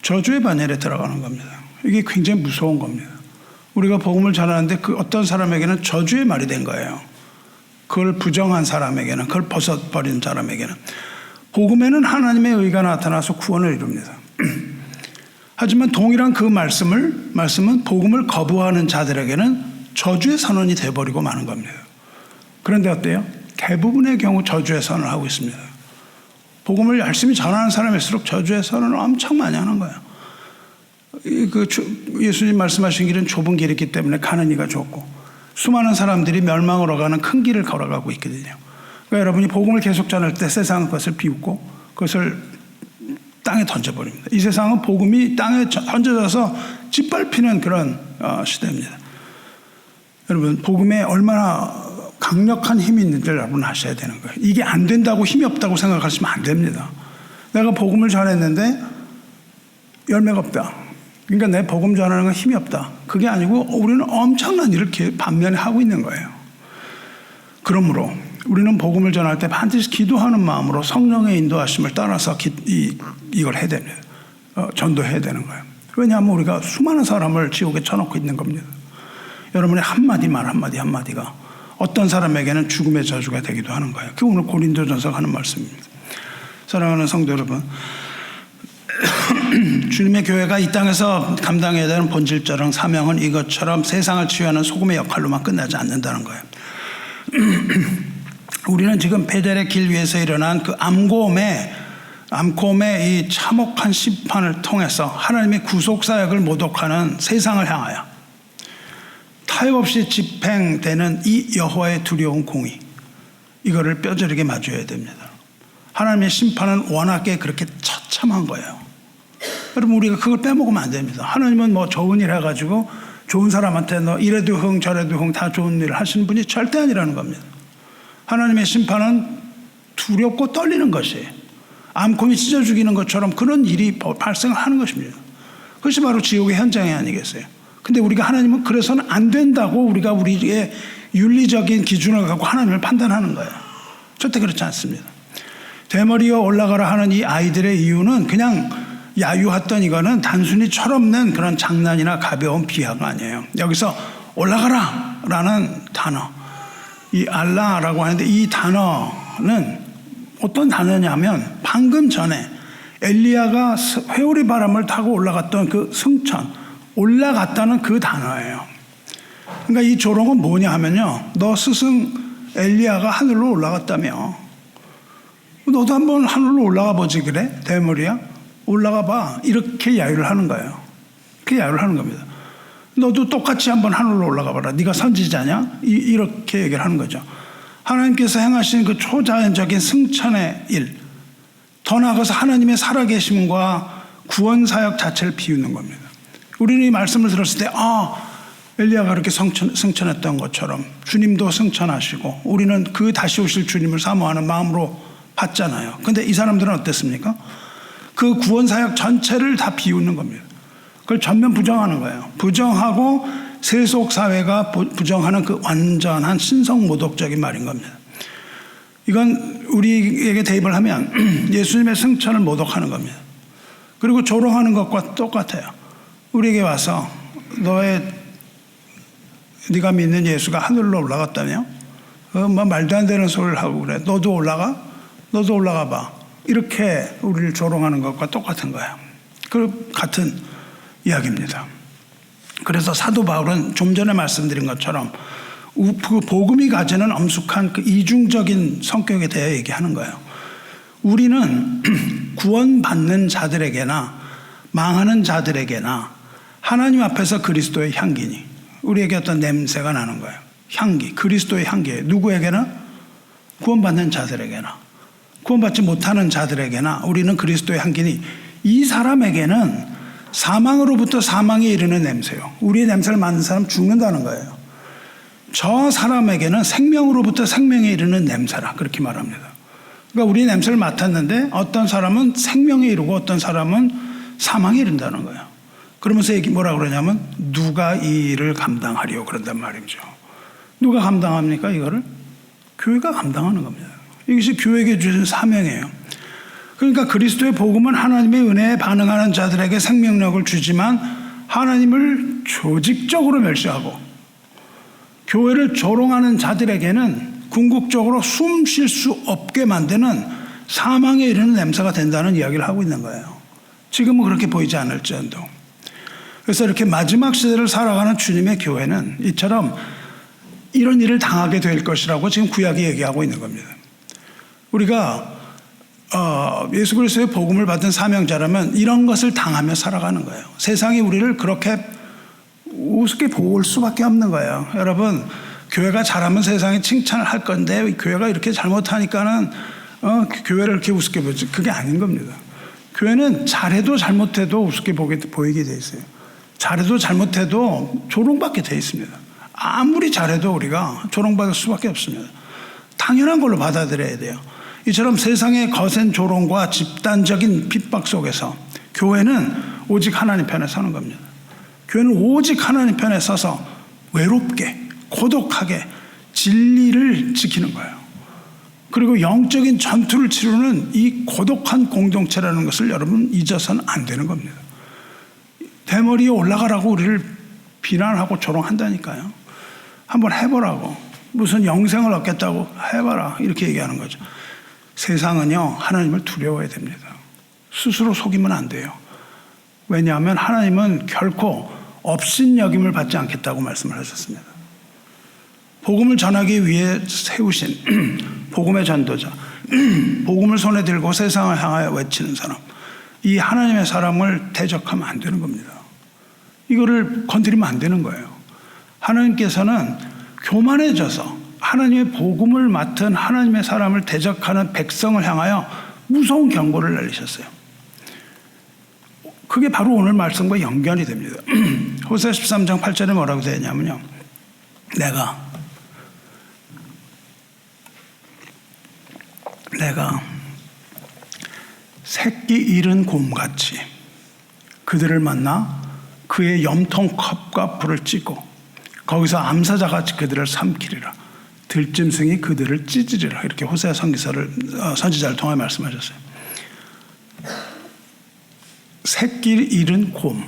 저주의 반열에 들어가는 겁니다. 이게 굉장히 무서운 겁니다. 우리가 복음을 전하는데 그 어떤 사람에게는 저주의 말이 된 거예요. 그걸 부정한 사람에게는, 그걸 벗어버린 사람에게는. 복음에는 하나님의 의가 나타나서 구원을 이룹니다. 하지만 동일한 그 말씀은 복음을 거부하는 자들에게는 저주의 선언이 되어버리고 마는 겁니다. 그런데 어때요? 대부분의 경우 저주의 선언을 하고 있습니다. 복음을 열심히 전하는 사람일수록 저주의 선언을 엄청 많이 하는 거예요. 예수님 말씀하신 길은 좁은 길이기 때문에 가는 이가 좁고 수많은 사람들이 멸망으로 가는 큰 길을 걸어가고 있거든요. 그러니까 여러분이 복음을 계속 전할 때 세상은 그것을 비웃고 그것을 땅에 던져버립니다. 이 세상은 복음이 땅에 던져져서 짓밟히는 그런 시대입니다. 여러분 복음에 얼마나 강력한 힘이 있는지를 여러분 아셔야 되는 거예요. 이게 안 된다고 힘이 없다고 생각하시면 안 됩니다. 내가 복음을 전했는데 열매가 없다. 그러니까 내 복음 전하는 건 힘이 없다. 그게 아니고 우리는 엄청난 일을 반면에 하고 있는 거예요. 그러므로 우리는 복음을 전할 때 반드시 기도하는 마음으로 성령의 인도하심을 따라서 이걸 해야 됩니다. 전도해야 되는 거예요. 왜냐하면 우리가 수많은 사람을 지옥에 쳐놓고 있는 겁니다. 여러분의 한마디 말 한마디가 어떤 사람에게는 죽음의 저주가 되기도 하는 거예요. 그게 오늘 고린도전서가 하는 말씀입니다. 사랑하는 성도 여러분, 주님의 교회가 이 땅에서 감당해야 되는 본질적인 사명은 이것처럼 세상을 치유하는 소금의 역할로만 끝나지 않는다는 거예요. 우리는 지금 베델의 길 위에서 일어난 그 암곰의 이 참혹한 심판을 통해서 하나님의 구속사역을 모독하는 세상을 향하여 타협 없이 집행되는 이 여호와의 두려운 공의, 이거를 뼈저리게 마주해야 됩니다. 하나님의 심판은 워낙에 그렇게 처참한 거예요. 여러분 우리가 그걸 빼먹으면 안 됩니다. 하나님은 뭐 좋은 일 해가지고 좋은 사람한테 너 이래도 흥 저래도 흥 다 좋은 일을 하시는 분이 절대 아니라는 겁니다. 하나님의 심판은 두렵고 떨리는 것이 암곰이 찢어 죽이는 것처럼 그런 일이 발생을 하는 것입니다. 그것이 바로 지옥의 현장이 아니겠어요. 근데 우리가 하나님은 그래서는 안 된다고 우리가 우리의 윤리적인 기준을 갖고 하나님을 판단하는 거예요. 절대 그렇지 않습니다. 대머리에 올라가라 하는 이 아이들의 이유는 그냥 야유했던 이거는 단순히 철없는 그런 장난이나 가벼운 비하가 아니에요. 여기서 올라가라 라는 단어, 이 알라라고 하는데 이 단어는 어떤 단어냐면 방금 전에 엘리야가 회오리 바람을 타고 올라갔던 그 승천, 올라갔다는 그 단어예요. 그러니까 이 조롱은 뭐냐 하면요, 너 스승 엘리야가 하늘로 올라갔다며 너도 한번 하늘로 올라가 보지 그래? 대머리야? 올라가 봐. 이렇게 야유를 하는 거예요. 그렇게 야유를 하는 겁니다. 너도 똑같이 한번 하늘로 올라가 봐라. 네가 선지자냐? 이렇게 얘기를 하는 거죠. 하나님께서 행하신 그 초자연적인 승천의 일, 더 나아가서 하나님의 살아계심과 구원사역 자체를 비우는 겁니다. 우리는 이 말씀을 들었을 때 엘리야가 그렇게 승천했던 것처럼 주님도 승천하시고 우리는 그 다시 오실 주님을 사모하는 마음으로 봤잖아요. 근데 이 사람들은 어땠습니까? 그 구원사역 전체를 다 비우는 겁니다. 그걸 전면 부정하는 거예요. 부정하고 세속사회가 부정하는 그 완전한 신성모독적인 말인 겁니다. 이건 우리에게 대입을 하면 예수님의 승천을 모독하는 겁니다. 그리고 조롱하는 것과 똑같아요. 우리에게 와서 네가 믿는 예수가 하늘로 올라갔다며? 뭐 말도 안 되는 소리를 하고 그래. 너도 올라가? 너도 올라가 봐. 이렇게 우리를 조롱하는 것과 똑같은 거예요. 그 같은 이야기입니다. 그래서 사도 바울은 좀 전에 말씀드린 것처럼 그 복음이 가지는 엄숙한 그 이중적인 성격에 대해 얘기하는 거예요. 우리는 구원받는 자들에게나 망하는 자들에게나 하나님 앞에서 그리스도의 향기니 우리에게 어떤 냄새가 나는 거예요. 향기, 그리스도의 향기. 누구에게나? 구원받는 자들에게나 구원받지 못하는 자들에게나 우리는 그리스도의 향기니 이 사람에게는 사망으로부터 사망에 이르는 냄새요. 우리의 냄새를 맡는 사람 죽는다는 거예요. 저 사람에게는 생명으로부터 생명에 이르는 냄새라 그렇게 말합니다. 그러니까 우리의 냄새를 맡았는데 어떤 사람은 생명에 이르고 어떤 사람은 사망에 이른다는 거예요. 그러면서 뭐라 그러냐면 누가 이 일을 감당하리요 그런단 말이죠. 누가 감당합니까 이거를? 교회가 감당하는 겁니다. 이것이 교회에게 주신 사명이에요. 그러니까 그리스도의 복음은 하나님의 은혜에 반응하는 자들에게 생명력을 주지만 하나님을 조직적으로 멸시하고 교회를 조롱하는 자들에게는 궁극적으로 숨 쉴 수 없게 만드는 사망에 이르는 냄새가 된다는 이야기를 하고 있는 거예요. 지금은 그렇게 보이지 않을지언도. 그래서 이렇게 마지막 시대를 살아가는 주님의 교회는 이처럼 이런 일을 당하게 될 것이라고 지금 구약이 얘기하고 있는 겁니다. 우리가 예수 그리스도의 복음을 받은 사명자라면 이런 것을 당하며 살아가는 거예요. 세상이 우리를 그렇게 우습게 볼 수밖에 없는 거예요. 여러분, 교회가 잘하면 세상이 칭찬을 할 건데 교회가 이렇게 잘못하니까는 교회를 이렇게 우습게 보지. 그게 아닌 겁니다. 교회는 잘해도 잘못해도 우습게 보이게 돼 있어요. 잘해도 잘못해도 조롱받게 돼 있습니다. 아무리 잘해도 우리가 조롱받을 수밖에 없습니다. 당연한 걸로 받아들여야 돼요. 이처럼 세상의 거센 조롱과 집단적인 핍박 속에서 교회는 오직 하나님 편에 서는 겁니다. 교회는 오직 하나님 편에 서서 외롭게 고독하게 진리를 지키는 거예요. 그리고 영적인 전투를 치르는 이 고독한 공동체라는 것을 여러분 잊어서는 안 되는 겁니다. 대머리에 올라가라고 우리를 비난하고 조롱한다니까요. 한번 해보라고. 무슨 영생을 얻겠다고 해봐라. 이렇게 얘기하는 거죠. 세상은요, 하나님을 두려워해야 됩니다. 스스로 속이면 안 돼요. 왜냐하면 하나님은 결코 업신여김을 받지 않겠다고 말씀을 하셨습니다. 복음을 전하기 위해 세우신 복음의 전도자, 복음을 손에 들고 세상을 향하여 외치는 사람, 이 하나님의 사람을 대적하면 안 되는 겁니다. 이거를 건드리면 안 되는 거예요. 하나님께서는 교만해져서 하나님의 복음을 맡은 하나님의 사람을 대적하는 백성을 향하여 무서운 경고를 날리셨어요. 그게 바로 오늘 말씀과 연결이 됩니다. 호세아 13장 8절에 뭐라고 되어 있냐면요. 내가 새끼 잃은 곰같이 그들을 만나 그의 염통컵과 불을 찌고 거기서 암사자같이 그들을 삼키리라. 들짐승이 그들을 찢으리라. 이렇게 호세아 선지자를 통해 말씀하셨어요. 새끼 잃은 곰.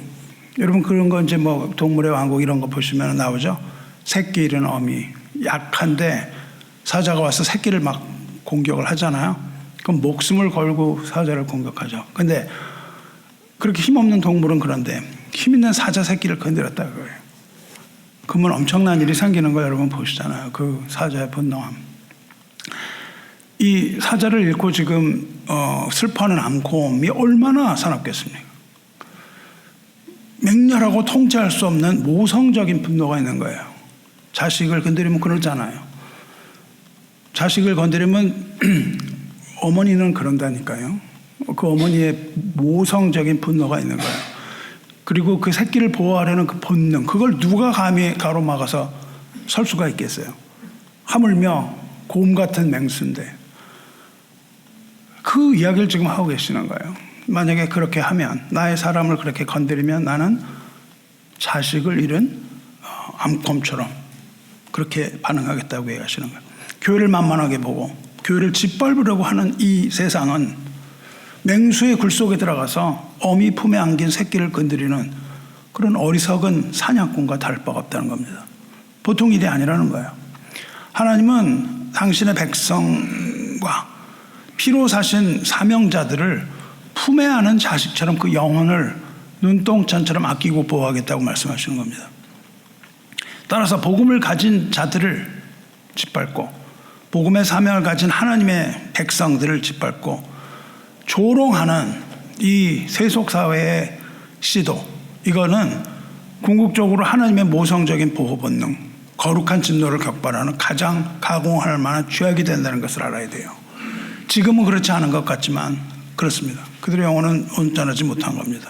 여러분 그런 거 이제 뭐 동물의 왕국 이런 거 보시면 나오죠. 새끼 잃은 어미. 약한데 사자가 와서 새끼를 막 공격을 하잖아요. 그럼 목숨을 걸고 사자를 공격하죠. 근데 그렇게 힘없는 동물은 그런데 힘 있는 사자 새끼를 건드렸다 그거예요. 그러면 엄청난 일이 생기는 거 여러분 보시잖아요. 그 사자의 분노함. 이 사자를 잃고 지금 슬퍼하는 암곰이 얼마나 사납겠습니까? 맹렬하고 통제할 수 없는 모성적인 분노가 있는 거예요. 자식을 건드리면 그러잖아요. 자식을 건드리면 어머니는 그런다니까요. 그 어머니의 모성적인 분노가 있는 거예요. 그리고 그 새끼를 보호하려는 그 본능, 그걸 누가 감히 가로막아서 설 수가 있겠어요? 하물며 곰 같은 맹수인데 그 이야기를 지금 하고 계시는 거예요. 만약에 그렇게 하면, 나의 사람을 그렇게 건드리면 나는 자식을 잃은 암곰처럼 그렇게 반응하겠다고 얘기하시는 거예요. 교회를 만만하게 보고 교회를 짓밟으려고 하는 이 세상은 맹수의 굴 속에 들어가서 어미 품에 안긴 새끼를 건드리는 그런 어리석은 사냥꾼과 다를 바가 없다는 겁니다. 보통 일이 아니라는 거예요. 하나님은 당신의 백성과 피로 사신 사명자들을 품에 안은 자식처럼 그 영혼을 눈동천처럼 아끼고 보호하겠다고 말씀하시는 겁니다. 따라서 복음을 가진 자들을 짓밟고 복음의 사명을 가진 하나님의 백성들을 짓밟고 조롱하는 이 세속사회의 시도, 이거는 궁극적으로 하나님의 모성적인 보호 본능, 거룩한 진노를 격발하는 가장 가공할 만한 죄악이 된다는 것을 알아야 돼요. 지금은 그렇지 않은 것 같지만 그렇습니다. 그들의 영혼은 온전하지 못한 겁니다.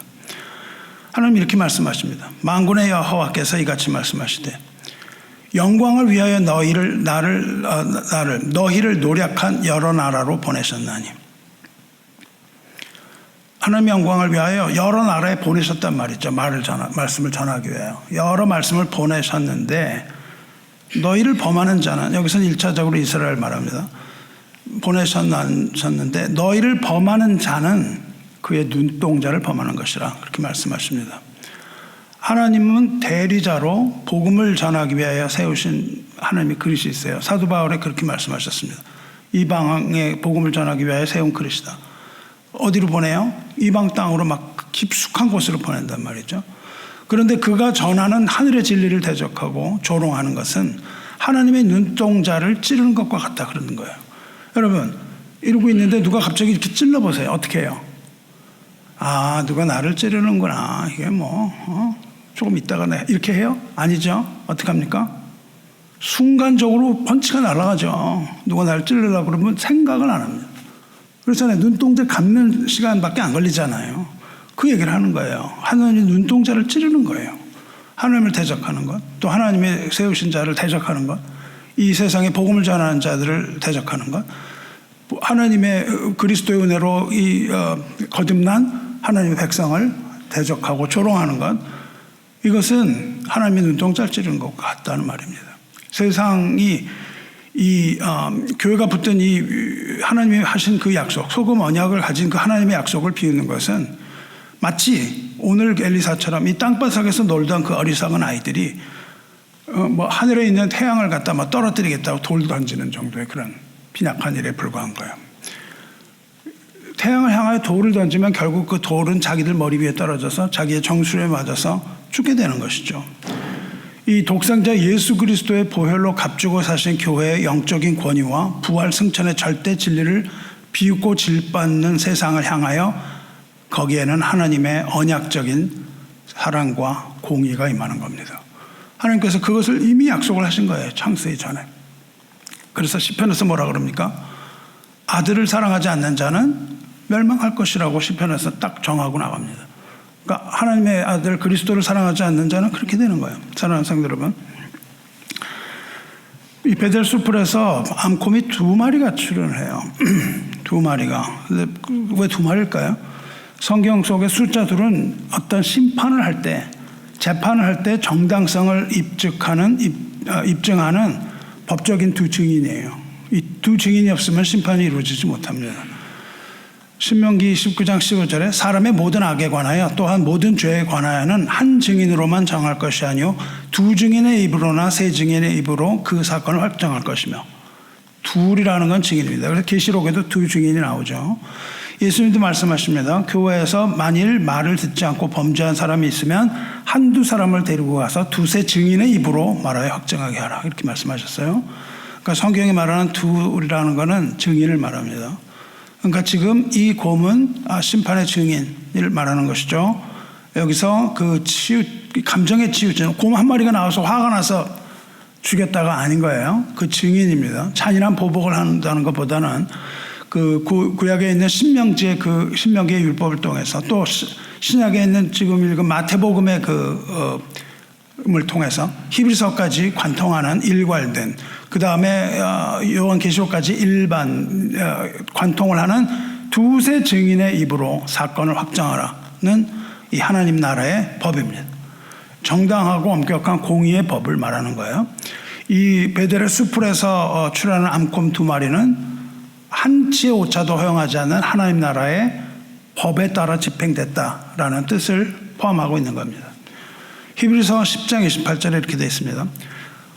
하나님 이렇게 말씀하십니다. 만군의 여호와께서 이같이 말씀하시되 영광을 위하여 너희를 노력한 여러 나라로 보내셨나니. 하나님의 영광을 위하여 여러 나라에 보내셨단 말이죠. 말씀을 전하기 위하여 여러 말씀을 보내셨는데 너희를 범하는 자는, 여기서는 1차적으로 이스라엘 말합니다. 보내셨는데 너희를 범하는 자는 그의 눈동자를 범하는 것이라, 그렇게 말씀하십니다. 하나님은 대리자로 복음을 전하기 위하여 세우신 하나님의 그릇이 있어요. 사도 바울이 그렇게 말씀하셨습니다. 이방에 복음을 전하기 위하여 세운 그릇이다. 어디로 보내요? 이방 땅으로 막 깊숙한 곳으로 보낸단 말이죠. 그런데 그가 전하는 하늘의 진리를 대적하고 조롱하는 것은 하나님의 눈동자를 찌르는 것과 같다 그러는 거예요. 여러분, 이러고 있는데 누가 갑자기 이렇게 찔러보세요. 어떻게 해요? 아, 누가 나를 찌르는구나. 이게 조금 있다가 이렇게 해요? 아니죠. 어떻게 합니까? 순간적으로 펀치가 날아가죠. 누가 나를 찌르려고 그러면 생각을 안 합니다. 그렇잖아요. 눈동자 감는 시간밖에 안 걸리잖아요. 그 얘기를 하는 거예요. 하나님의 눈동자를 찌르는 거예요. 하나님을 대적하는 것, 또 하나님의 세우신 자를 대적하는 것, 이 세상에 복음을 전하는 자들을 대적하는 것, 하나님의 그리스도의 은혜로 거듭난 하나님의 백성을 대적하고 조롱하는 것, 이것은 하나님의 눈동자를 찌르는 것과 같다는 말입니다. 세상이 교회가 붙든 이 하나님이 하신 그 약속, 소금 언약을 가진 그 하나님의 약속을 비우는 것은 마치 오늘 엘리사처럼 이 땅바닥에서 놀던 그 어리석은 아이들이 하늘에 있는 태양을 갖다 떨어뜨리겠다고 돌 던지는 정도의 그런 빈약한 일에 불과한 거예요. 태양을 향하여 돌을 던지면 결국 그 돌은 자기들 머리 위에 떨어져서 자기의 정수리에 맞아서 죽게 되는 것이죠. 이 독생자 예수 그리스도의 보혈로 값주고 사신 교회의 영적인 권위와 부활 승천의 절대 진리를 비웃고 질받는 세상을 향하여 거기에는 하나님의 언약적인 사랑과 공의가 임하는 겁니다. 하나님께서 그것을 이미 약속을 하신 거예요. 창세 전에. 그래서 시편에서 뭐라 그럽니까? 아들을 사랑하지 않는 자는 멸망할 것이라고 시편에서 딱 정하고 나갑니다. 그러니까 하나님의 아들 그리스도를 사랑하지 않는 자는 그렇게 되는 거예요. 사랑하는 성도 여러분, 이 베델 수풀에서 암곰이 2마리가 출현을 해요. 2마리가. 근데 왜 2마리일까요? 성경 속의 숫자들은 어떤 심판을 할 때, 재판을 할 때 정당성을 입증하는 법적인 2 증인이에요. 이 2 증인이 없으면 심판이 이루어지지 못합니다. 신명기 19장 15절에 사람의 모든 악에 관하여 또한 모든 죄에 관하여는 한 증인으로만 정할 것이 아니요 2 증인의 입으로나 3 증인의 입으로 그 사건을 확정할 것이며, 둘이라는 건 증인입니다. 그래서 계시록에도 2 증인이 나오죠. 예수님도 말씀하십니다. 교회에서 만일 말을 듣지 않고 범죄한 사람이 있으면 1-2 사람을 데리고 가서 2-3 증인의 입으로 말하여 확정하게 하라, 이렇게 말씀하셨어요. 그러니까 성경이 말하는 둘이라는 것은 증인을 말합니다. 그러니까 지금 이 곰은 심판의 증인을 말하는 것이죠. 여기서 그 감정에 치우치는 곰 한 마리가 나와서 화가 나서 죽였다가 아닌 거예요. 그 증인입니다. 잔인한 보복을 한다는 것보다는 그 구약에 있는 신명기의 율법을 통해서, 또 신약에 있는 지금 읽은 마태복음의 을 통해서 히브리서까지 관통하는 일괄된, 그 다음에 요한계시록까지 일반 관통을 하는 2-3 증인의 입으로 사건을 확정하라는 이 하나님 나라의 법입니다. 정당하고 엄격한 공의의 법을 말하는 거예요. 이 베델의 수풀에서 출현하는 암곰 2마리는 한치의 오차도 허용하지 않는 하나님 나라의 법에 따라 집행됐다라는 뜻을 포함하고 있는 겁니다. 히브리서 10장 28절에 이렇게 되어 있습니다.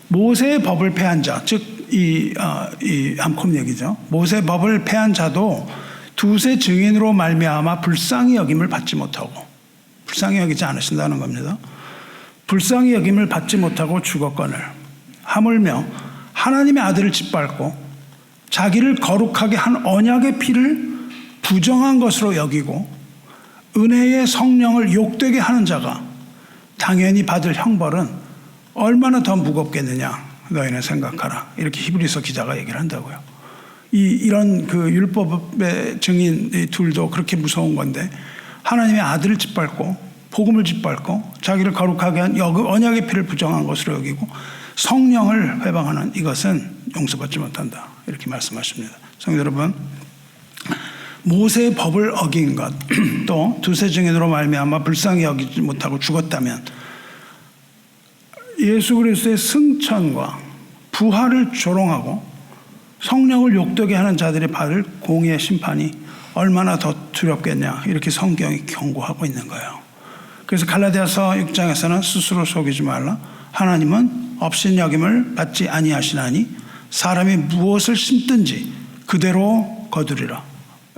모세의 법을 폐한 자, 즉 이 암콤 얘기죠. 모세의 법을 폐한 자도 두세 증인으로 말미암아 불쌍히 여김을 받지 못하고, 불쌍히 여기지 않으신다는 겁니다. 불쌍히 여김을 받지 못하고 죽었거늘 하물며 하나님의 아들을 짓밟고 자기를 거룩하게 한 언약의 피를 부정한 것으로 여기고 은혜의 성령을 욕되게 하는 자가 당연히 받을 형벌은 얼마나 더 무겁겠느냐 너희는 생각하라. 이렇게 히브리서 기자가 얘기를 한다고요. 이런 그 율법의 증인 둘도 그렇게 무서운 건데 하나님의 아들을 짓밟고 복음을 짓밟고 자기를 거룩하게 한 언약의 피를 부정한 것으로 여기고 성령을 회방하는 이것은 용서받지 못한다. 이렇게 말씀하십니다. 성도 여러분, 모세의 법을 어긴 것, 또 두세 증인으로 말미암아 불쌍히 여기지 못하고 죽었다면 예수 그리스도의 승천과 부활을 조롱하고 성령을 욕되게 하는 자들이 받을 공의의 심판이 얼마나 더 두렵겠냐, 이렇게 성경이 경고하고 있는 거예요. 그래서 갈라디아서 6장에서는 스스로 속이지 말라. 하나님은 업신여김을 받지 아니하시나니 사람이 무엇을 심든지 그대로 거두리라.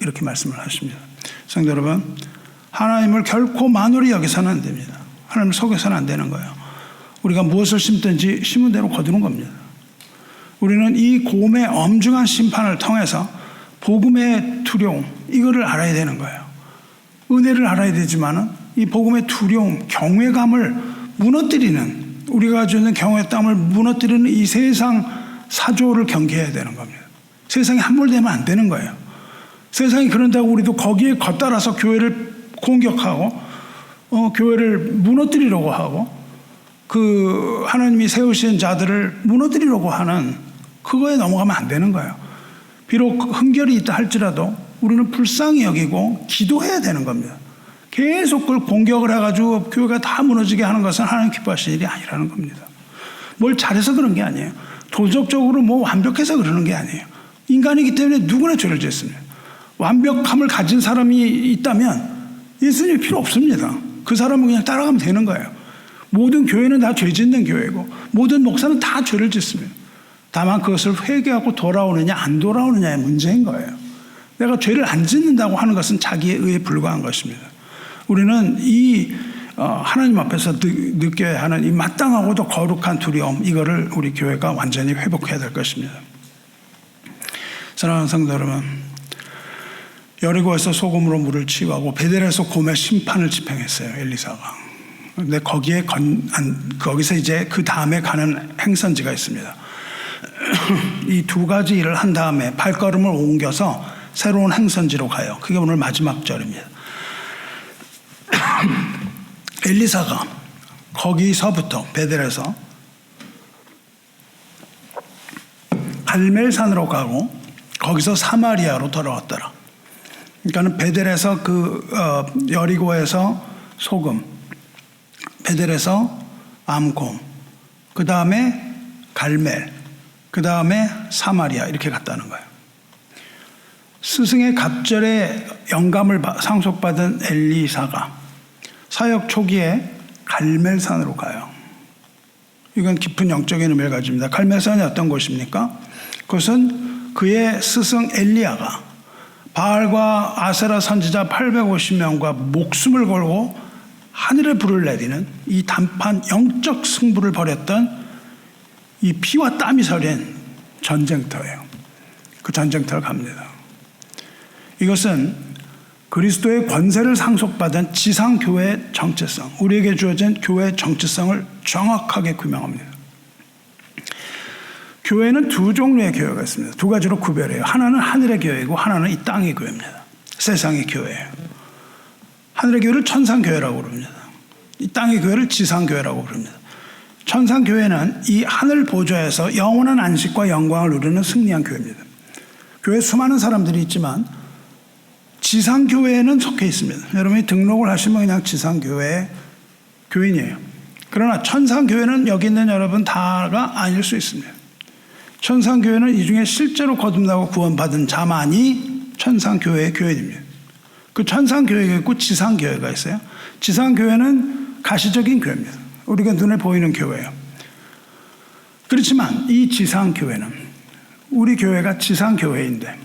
이렇게 말씀을 하십니다. 성도 여러분, 하나님을 결코 만홀히 여기서는 안 됩니다. 하나님을 속여서는 안 되는 거예요. 우리가 무엇을 심든지 심은 대로 거두는 겁니다. 우리는 이 곰의 엄중한 심판을 통해서 복음의 두려움, 이거를 알아야 되는 거예요. 은혜를 알아야 되지만은 이 복음의 두려움, 경외감을 무너뜨리는, 우리가 가지고 있는 경외의 땀을 무너뜨리는 이 세상 사조를 경계해야 되는 겁니다. 세상에 함몰되면 안 되는 거예요. 세상이 그런다고 우리도 거기에 겉따라서 교회를 공격하고 교회를 무너뜨리려고 하고 그 하나님이 세우신 자들을 무너뜨리려고 하는 그거에 넘어가면 안 되는 거예요. 비록 흠결이 있다 할지라도 우리는 불쌍히 여기고 기도해야 되는 겁니다. 계속 그걸 공격을 해가지고 교회가 다 무너지게 하는 것은 하나님 기뻐하시는 일이 아니라는 겁니다. 뭘 잘해서 그런 게 아니에요. 도덕적으로 뭐 완벽해서 그러는 게 아니에요. 인간이기 때문에 누구나 죄를 짓습니다. 완벽함을 가진 사람이 있다면 예수님이 필요 없습니다. 그 사람은 그냥 따라가면 되는 거예요. 모든 교회는 다 죄 짓는 교회고 모든 목사는 다 죄를 짓습니다. 다만 그것을 회개하고 돌아오느냐 안 돌아오느냐의 문제인 거예요. 내가 죄를 안 짓는다고 하는 것은 자기의 의에 불과한 것입니다. 우리는 이 하나님 앞에서 느껴야 하는 이 마땅하고도 거룩한 두려움, 이거를 우리 교회가 완전히 회복해야 될 것입니다. 사랑하는 성도 여러분, 여리고에서 소금으로 물을 치유하고 베델에서 곰의 심판을 집행했어요, 엘리사가. 근데 거기서 이제 그 다음에 가는 행선지가 있습니다. 이 두 가지 일을 한 다음에 발걸음을 옮겨서 새로운 행선지로 가요. 그게 오늘 마지막 절입니다. 엘리사가 거기서부터 베델에서 갈멜산으로 가고 거기서 사마리아로 돌아왔더라. 그러니까는 베델에서 여리고에서 소금, 베델에서 암곰, 그 다음에 갈멜, 그 다음에 사마리아, 이렇게 갔다는 거예요. 스승의 갑절에 영감을 상속받은 엘리사가 사역 초기에 갈멜산으로 가요. 이건 깊은 영적인 의미를 가집니다. 갈멜산이 어떤 곳입니까? 그것은 그의 스승 엘리야가 바알과 아세라 선지자 850명과 목숨을 걸고 하늘에 불을 내리는 이 단판 영적 승부를 벌였던 이 피와 땀이 서린 전쟁터예요. 그 전쟁터를 갑니다. 이것은 그리스도의 권세를 상속받은 지상교회의 정체성, 우리에게 주어진 교회의 정체성을 정확하게 규명합니다. 교회는 두 종류의 교회가 있습니다. 두 가지로 구별해요. 하나는 하늘의 교회이고 하나는 이 땅의 교회입니다. 세상의 교회예요. 하늘의 교회를 천상교회라고 부릅니다. 이 땅의 교회를 지상교회라고 부릅니다. 천상교회는 이 하늘 보좌에서 영원한 안식과 영광을 누리는 승리한 교회입니다. 교회에 수많은 사람들이 있지만 지상교회에는 속해 있습니다. 여러분이 등록을 하시면 그냥 지상교회 교인이에요. 그러나 천상교회는 여기 있는 여러분 다가 아닐 수 있습니다. 천상교회는 이 중에 실제로 거듭나고 구원받은 자만이 천상교회의 교인입니다. 그 천상교회가 있고 지상교회가 있어요. 지상교회는 가시적인 교회입니다. 우리가 눈에 보이는 교회예요. 그렇지만 이 지상교회는, 우리 교회가 지상교회인데,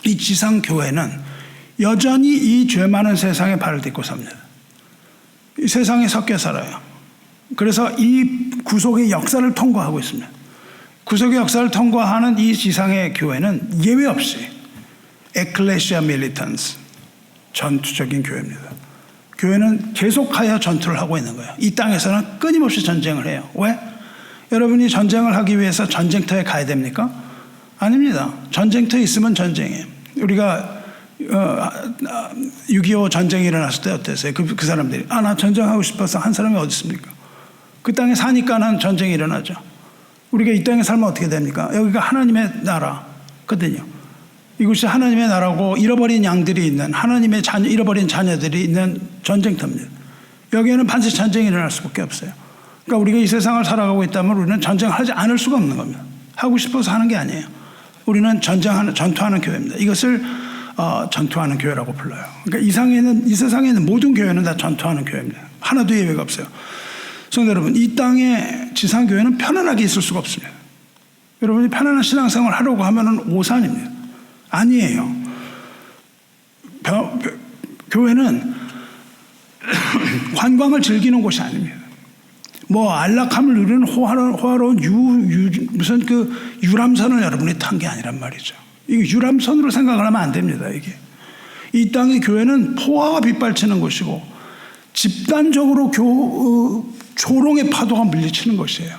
이 지상교회는 여전히 이 죄 많은 세상에 발을 딛고 삽니다. 이 세상에 섞여 살아요. 그래서 이 구속의 역사를 통과하고 있습니다. 구속의 역사를 통과하는 이 지상의 교회는 예외 없이 에클레시아 밀리턴스, 전투적인 교회입니다. 교회는 계속하여 전투를 하고 있는 거예요. 이 땅에서는 끊임없이 전쟁을 해요. 왜? 여러분이 전쟁을 하기 위해서 전쟁터에 가야 됩니까? 아닙니다. 전쟁터에 있으면 전쟁이에요. 우리가 6.25 전쟁이 일어났을 때 어땠어요? 그 사람들이 나 전쟁하고 싶어서 한 사람이 어디 있습니까? 그 땅에 사니까는 전쟁이 일어나죠. 우리가 이 땅에 살면 어떻게 됩니까? 여기가 하나님의 나라거든요. 이곳이 하나님의 나라고 잃어버린 양들이 있는, 하나님의 잃어버린 자녀들이 있는 전쟁터입니다. 여기에는 반드시 전쟁이 일어날 수밖에 없어요. 그러니까 우리가 이 세상을 살아가고 있다면 우리는 전쟁을 하지 않을 수가 없는 겁니다. 하고 싶어서 하는 게 아니에요. 우리는 전투하는 교회입니다. 이것을 전투하는 교회라고 불러요. 그러니까 이 세상에 있는 모든 교회는 다 전투하는 교회입니다. 하나도 예외가 없어요. 성도 여러분, 이 땅의 지상교회는 편안하게 있을 수가 없습니다. 여러분이 편안한 신앙생활을 하려고 하면 오산입니다. 아니에요. 교회는 관광을 즐기는 곳이 아닙니다. 안락함을 누리는 호화로운 무슨 유람선을 여러분이 탄 게 아니란 말이죠. 이게 유람선으로 생각을 하면 안 됩니다. 이게 이 땅의 교회는 포화가 빗발치는 곳이고 집단적으로 조롱의 파도가 물리치는 것이에요.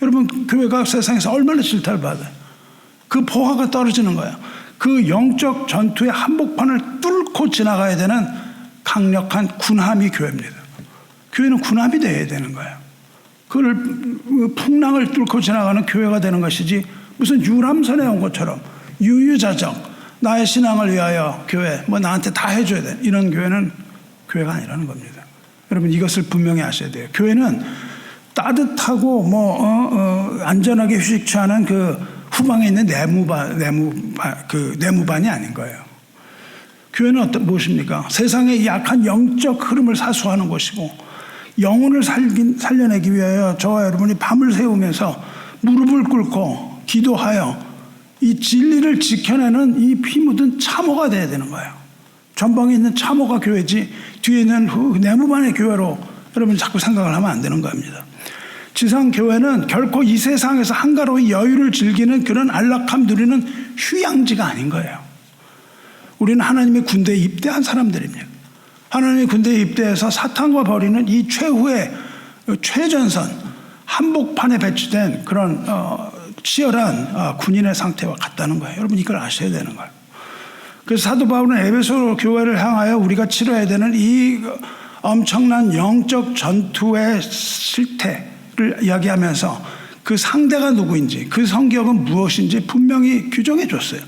여러분, 교회가 세상에서 얼마나 질타를 받아요. 그 포화가 떨어지는 거예요. 그 영적 전투의 한복판을 뚫고 지나가야 되는 강력한 군함이 교회입니다. 교회는 군함이 되어야 되는 거예요. 풍랑을 뚫고 지나가는 교회가 되는 것이지, 무슨 유람선에 온 것처럼 유유자적 나의 신앙을 위하여 교회 나한테 다 해줘야 돼, 이런 교회는 교회가 아니라는 겁니다. 여러분, 이것을 분명히 아셔야 돼요. 교회는 따뜻하고 안전하게 휴식 취하는 그 후방에 있는 내무반이 아닌 거예요. 교회는 무엇입니까? 세상의 약한 영적 흐름을 사수하는 곳이고, 영혼을 살려내기 위하여 저와 여러분이 밤을 새우면서 무릎을 꿇고 기도하여 이 진리를 지켜내는 이 피 묻은 참호가 되어야 되는 거예요. 전방에 있는 참호가 교회지 뒤에 있는 내무반의 교회로 여러분 자꾸 생각을 하면 안 되는 겁니다. 지상교회는 결코 이 세상에서 한가로이 여유를 즐기는 그런 안락함 누리는 휴양지가 아닌 거예요. 우리는 하나님의 군대에 입대한 사람들입니다. 하나님의 군대에 입대해서 사탄과 벌이는 이 최후의 최전선 한복판에 배치된 그런 치열한 군인의 상태와 같다는 거예요. 여러분, 이걸 아셔야 되는 거예요. 그래서 사도 바울은 에베소 교회를 향하여 우리가 치러야 되는 이 엄청난 영적 전투의 실태를 이야기하면서 그 상대가 누구인지, 그 성격은 무엇인지 분명히 규정해 줬어요.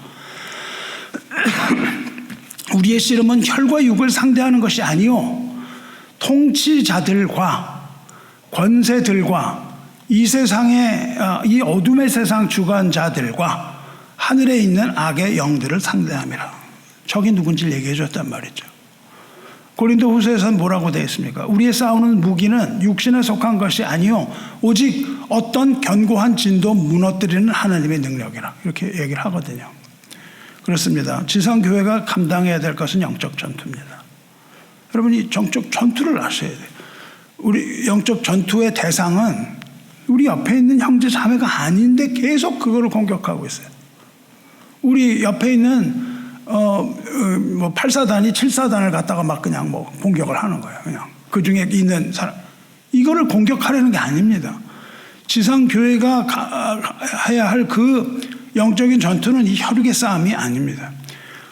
우리의 씨름은 혈과 육을 상대하는 것이 아니요 통치자들과 권세들과 이 세상의 이 어둠의 세상 주관자들과 하늘에 있는 악의 영들을 상대함이라. 적이 누군지 얘기해 줬단 말이죠. 고린도 후서에서는 뭐라고 되어 있습니까? 우리의 싸우는 무기는 육신에 속한 것이 아니요 오직 어떤 견고한 진도 무너뜨리는 하나님의 능력이라, 이렇게 얘기를 하거든요. 그렇습니다. 지상교회가 감당해야 될 것은 영적 전투입니다. 여러분이 영적 전투를 아셔야 돼요. 우리 영적 전투의 대상은 우리 옆에 있는 형제 자매가 아닌데 계속 그거를 공격하고 있어요. 우리 옆에 있는 8사단이 7사단을 갖다가 막 그냥 공격을 하는 거예요. 그냥 그 중에 있는 사람, 이거를 공격하려는 게 아닙니다. 지상교회가 해야 할 그 영적인 전투는 이 혈육의 싸움이 아닙니다.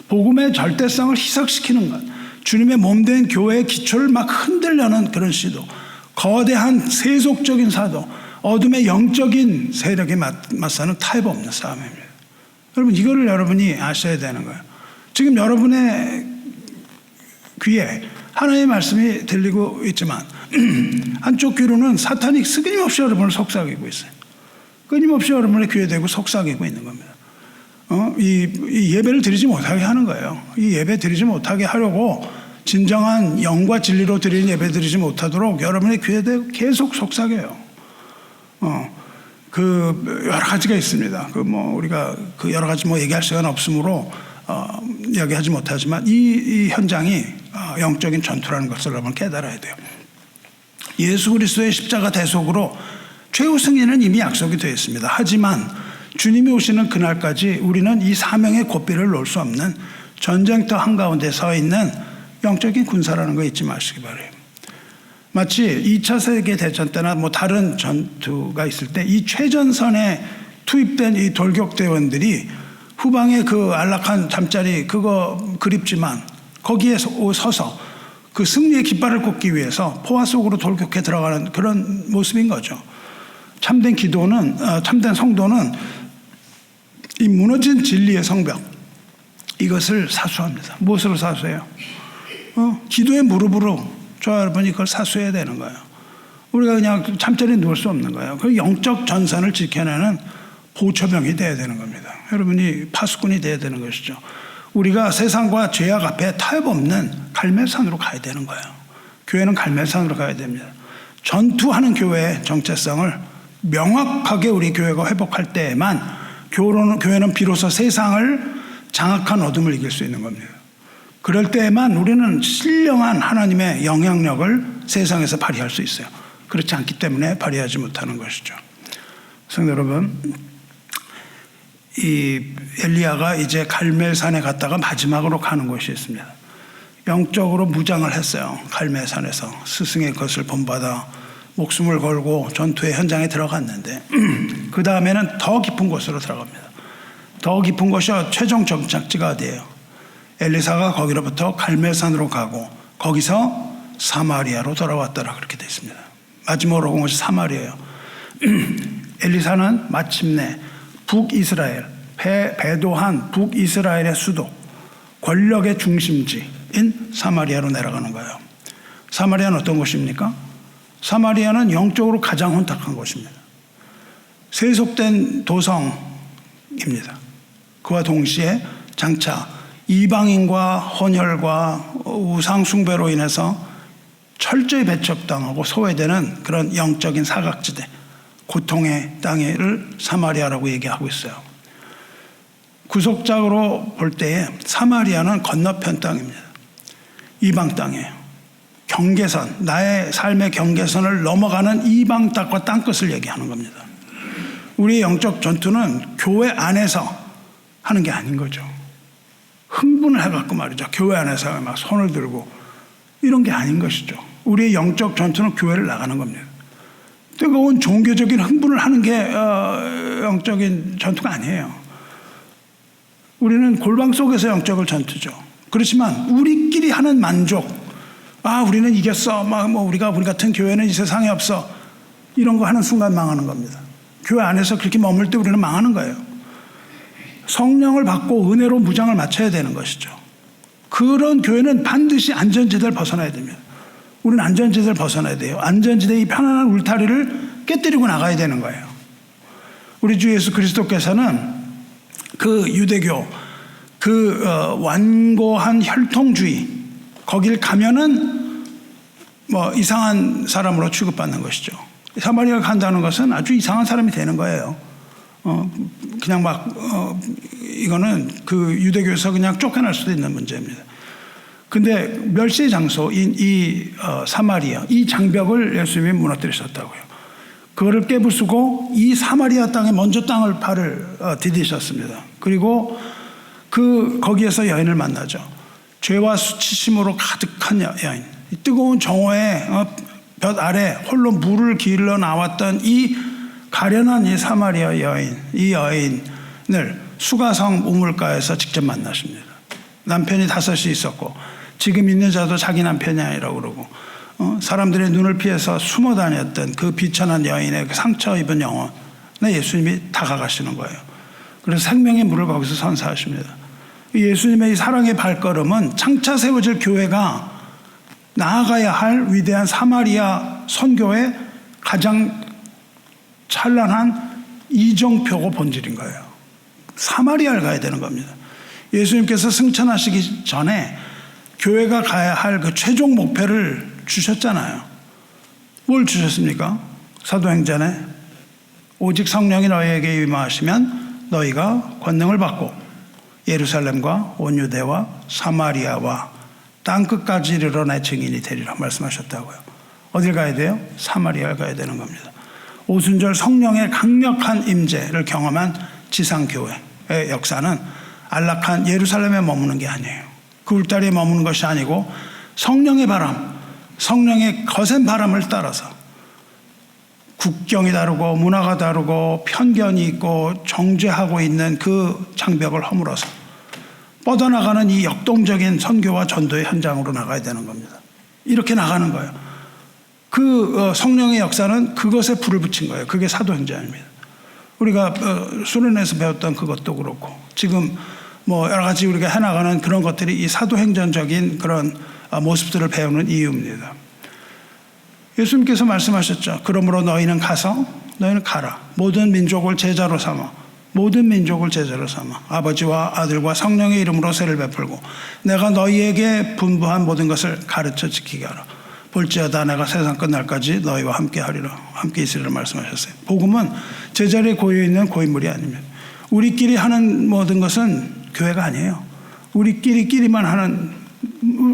복음의 절대성을 희석시키는 것, 주님의 몸된 교회의 기초를 막 흔들려는 그런 시도, 거대한 세속적인 사도, 어둠의 영적인 세력에 맞서는 타협 없는 싸움입니다. 여러분, 이거를 여러분이 아셔야 되는 거예요. 지금 여러분의 귀에 하나님의 말씀이 들리고 있지만 한쪽 귀로는 사탄이 끊임없이 여러분을 속삭이고 있어요. 끊임없이 여러분의 귀에 대고 속삭이고 있는 겁니다. 이 예배를 드리지 못하게 하는 거예요. 이 예배 드리지 못하게 하려고 진정한 영과 진리로 드리는 예배 드리지 못하도록 여러분의 귀에 계속 속삭여요. 여러 가지가 있습니다. 우리가 여러 가지 얘기할 시간 없으므로 이야기하지 못하지만 이 현장이 영적인 전투라는 것을 여러분 깨달아야 돼요. 예수 그리스도의 십자가 대속으로 최후 승리는 이미 약속이 되어 있습니다. 하지만 주님이 오시는 그날까지 우리는 이 사명의 고삐를 놓을 수 없는 전쟁터 한가운데 서 있는 영적인 군사라는 거 잊지 마시기 바라요. 마치 2차 세계대전 때나 다른 전투가 있을 때 이 최전선에 투입된 이 돌격대원들이 후방에 그 안락한 잠자리 그거 그립지만 거기에 서서 그 승리의 깃발을 꽂기 위해서 포화 속으로 돌격해 들어가는 그런 모습인 거죠. 참된 참된 성도는 이 무너진 진리의 성벽, 이것을 사수합니다. 무엇으로 사수해요? 기도의 무릎으로 저와 여러분이 그걸 사수해야 되는 거예요. 우리가 그냥 잠자리에 누울 수 없는 거예요. 그 영적 전선을 지켜내는 보초병이 돼야 되는 겁니다. 여러분이 파수꾼이 돼야 되는 것이죠. 우리가 세상과 죄악 앞에 타협 없는 갈멜산으로 가야 되는 거예요. 교회는 갈멜산으로 가야 됩니다. 전투하는 교회의 정체성을 명확하게 우리 교회가 회복할 때에만 교회는 비로소 세상을 장악한 어둠을 이길 수 있는 겁니다. 그럴 때에만 우리는 신령한 하나님의 영향력을 세상에서 발휘할 수 있어요. 그렇지 않기 때문에 발휘하지 못하는 것이죠. 성도 여러분, 이 엘리야가 이제 갈멜산에 갔다가 마지막으로 가는 곳이 있습니다. 영적으로 무장을 했어요. 갈멜산에서 스승의 것을 본받아 목숨을 걸고 전투의 현장에 들어갔는데 그 다음에는 더 깊은 곳으로 들어갑니다. 더 깊은 곳이 최종 정착지가 어디예요? 엘리사가 거기로부터 갈멜산으로 가고 거기서 사마리아로 돌아왔더라, 그렇게 되어 있습니다. 마지막으로 온 곳이 사마리아예요. 엘리사는 마침내 북이스라엘, 배도한 북이스라엘의 수도, 권력의 중심지인 사마리아로 내려가는 거예요. 사마리아는 어떤 곳입니까? 사마리아는 영적으로 가장 혼탁한 곳입니다. 세속된 도성입니다. 그와 동시에 장차 이방인과 혼혈과 우상 숭배로 인해서 철저히 배척당하고 소외되는 그런 영적인 사각지대, 고통의 땅을 사마리아라고 얘기하고 있어요. 구속적으로 볼 때에 사마리아는 건너편 땅입니다. 이방 땅이에요. 경계선, 나의 삶의 경계선을 넘어가는 이방 땅과 땅끝을 얘기하는 겁니다. 우리의 영적 전투는 교회 안에서 하는 게 아닌 거죠. 흥분을 해갖고 말이죠. 교회 안에서 막 손을 들고 이런 게 아닌 것이죠. 우리의 영적 전투는 교회를 나가는 겁니다. 뜨거운 종교적인 흥분을 하는 게 영적인 전투가 아니에요. 우리는 골방 속에서 영적을 전투죠. 그렇지만 우리끼리 하는 만족, 우리는 이겼어, 우리 같은 교회는 이 세상에 없어, 이런 거 하는 순간 망하는 겁니다. 교회 안에서 그렇게 머물 때 우리는 망하는 거예요. 성령을 받고 은혜로 무장을 맞춰야 되는 것이죠. 그런 교회는 반드시 안전지대를 벗어나야 됩니다. 우리는 안전지대를 벗어나야 돼요. 안전지대의 편안한 울타리를 깨뜨리고 나가야 되는 거예요. 우리 주 예수 그리스도께서는 그 유대교, 완고한 혈통주의, 거길 가면은 이상한 사람으로 취급받는 것이죠. 사마리아 간다는 것은 아주 이상한 사람이 되는 거예요. 그냥 이거는 그 유대교에서 그냥 쫓겨날 수도 있는 문제입니다. 근데 멸시의 장소인 사마리아, 이 장벽을 예수님이 무너뜨리셨다고요. 그거를 깨부수고 이 사마리아 땅에 먼저 발을 디디셨습니다. 그리고 거기에서 여인을 만나죠. 죄와 수치심으로 가득한 여인, 뜨거운 정오에 볕 아래 홀로 물을 길러 나왔던 이 가련한 이 사마리아 여인, 이 여인을 수가성 우물가에서 직접 만나십니다. 남편이 5이 있었고 지금 있는 자도 자기 남편이 아니라고 그러고 사람들의 눈을 피해서 숨어 다녔던 그 비천한 여인의 그 상처 입은 영혼에 예수님이 다가가시는 거예요. 그래서 생명의 물을 거기서 선사하십니다. 예수님의 이 사랑의 발걸음은 창차 세워질 교회가 나아가야 할 위대한 사마리아 선교의 가장 찬란한 이정표고 본질인 거예요. 사마리아를 가야 되는 겁니다. 예수님께서 승천하시기 전에 교회가 가야 할 그 최종 목표를 주셨잖아요. 뭘 주셨습니까? 사도행전에 오직 성령이 너희에게 임하시면 너희가 권능을 받고 예루살렘과 온 유대와 사마리아와 땅끝까지 이르러 내 증인이 되리라 말씀하셨다고요. 어딜 가야 돼요? 사마리아를 가야 되는 겁니다. 오순절 성령의 강력한 임재를 경험한 지상교회의 역사는 안락한 예루살렘에 머무는 게 아니에요. 그 울타리에 머무는 것이 아니고 성령의 바람, 성령의 거센 바람을 따라서 국경이 다르고 문화가 다르고 편견이 있고 정죄하고 있는 그 장벽을 허물어서 뻗어나가는 이 역동적인 선교와 전도의 현장으로 나가야 되는 겁니다. 이렇게 나가는 거예요. 그 성령의 역사는 그것에 불을 붙인 거예요. 그게 사도행전입니다. 우리가 수련회에서 배웠던 그것도 그렇고 지금 뭐 여러 가지 우리가 해나가는 그런 것들이 이 사도행전적인 그런 모습들을 배우는 이유입니다. 예수님께서 말씀하셨죠. 그러므로 너희는 가라. 모든 민족을 제자로 삼아. 아버지와 아들과 성령의 이름으로 세를 베풀고 내가 너희에게 분부한 모든 것을 가르쳐 지키게 하라. 볼지어다 내가 세상 끝날까지 너희와 함께 있으리라 말씀하셨어요. 복음은 제자리에 고여있는 고인물이 아닙니다. 우리끼리 하는 모든 것은 교회가 아니에요. 우리끼리만 하는,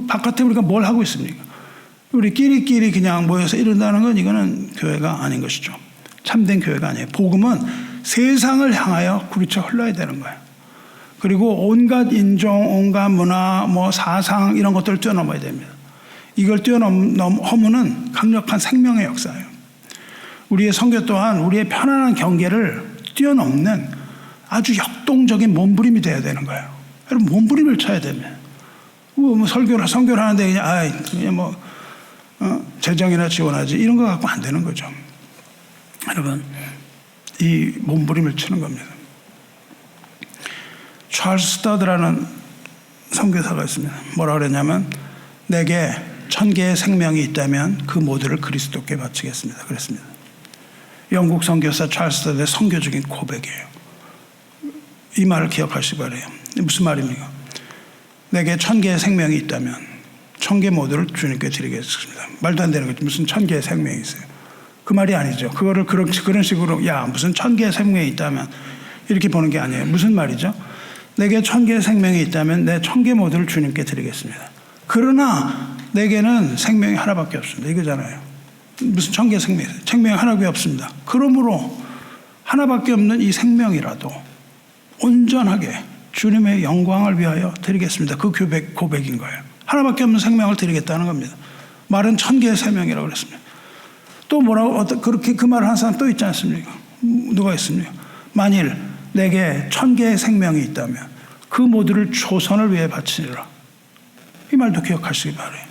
바깥에 우리가 뭘 하고 있습니까? 우리끼리 그냥 모여서 이룬다는 건 이거는 교회가 아닌 것이죠. 참된 교회가 아니에요. 복음은 세상을 향하여 구리쳐 흘러야 되는 거예요. 그리고 온갖 인종, 온갖 문화, 사상 이런 것들을 뛰어넘어야 됩니다. 이걸 허무는 강력한 생명의 역사예요. 우리의 선교 또한 우리의 편안한 경계를 뛰어넘는 아주 역동적인 몸부림이 돼야 되는 거예요. 여러분 몸부림을 쳐야 됩니다. 선교를 하는데 그냥 재정이나 지원하지 이런 거 갖고 안 되는 거죠. 여러분 이 몸부림을 치는 겁니다. 찰스 스타드라는 선교사가 있습니다. 뭐라 그랬냐면 내게 1000개의 생명이 있다면 그 모두를 그리스도께 바치겠습니다. 그랬습니다. 영국 선교사 찰스 스타드의 선교적인 고백이에요. 이 말을 기억하시기 바라요. 무슨 말입니까? 내게 1000개의 생명이 있다면 1000개 모두를 주님께 드리겠습니다. 말도 안 되는 거죠. 무슨 1000개의 생명이 있어요. 그 말이 아니죠. 그거를 그런 식으로 무슨 1000개의 생명이 있다면 이렇게 보는 게 아니에요. 무슨 말이죠? 내게 1000개의 생명이 있다면 내 1000개 모두를 주님께 드리겠습니다. 그러나 내게는 생명이 하나밖에 없습니다. 이거잖아요. 무슨 1000개의 생명이 있어요. 생명이 하나밖에 없습니다. 그러므로 하나밖에 없는 이 생명이라도 온전하게 주님의 영광을 위하여 드리겠습니다. 그 고백인 거예요. 하나밖에 없는 생명을 드리겠다는 겁니다. 말은 1000개의 생명이라고 그랬습니다. 또 그렇게 그 말을 한 사람 또 있지 않습니까? 누가 있습니까? 만일 내게 1000개의 생명이 있다면 그 모두를 조선을 위해 바치리라. 이 말도 기억하시기 바라요.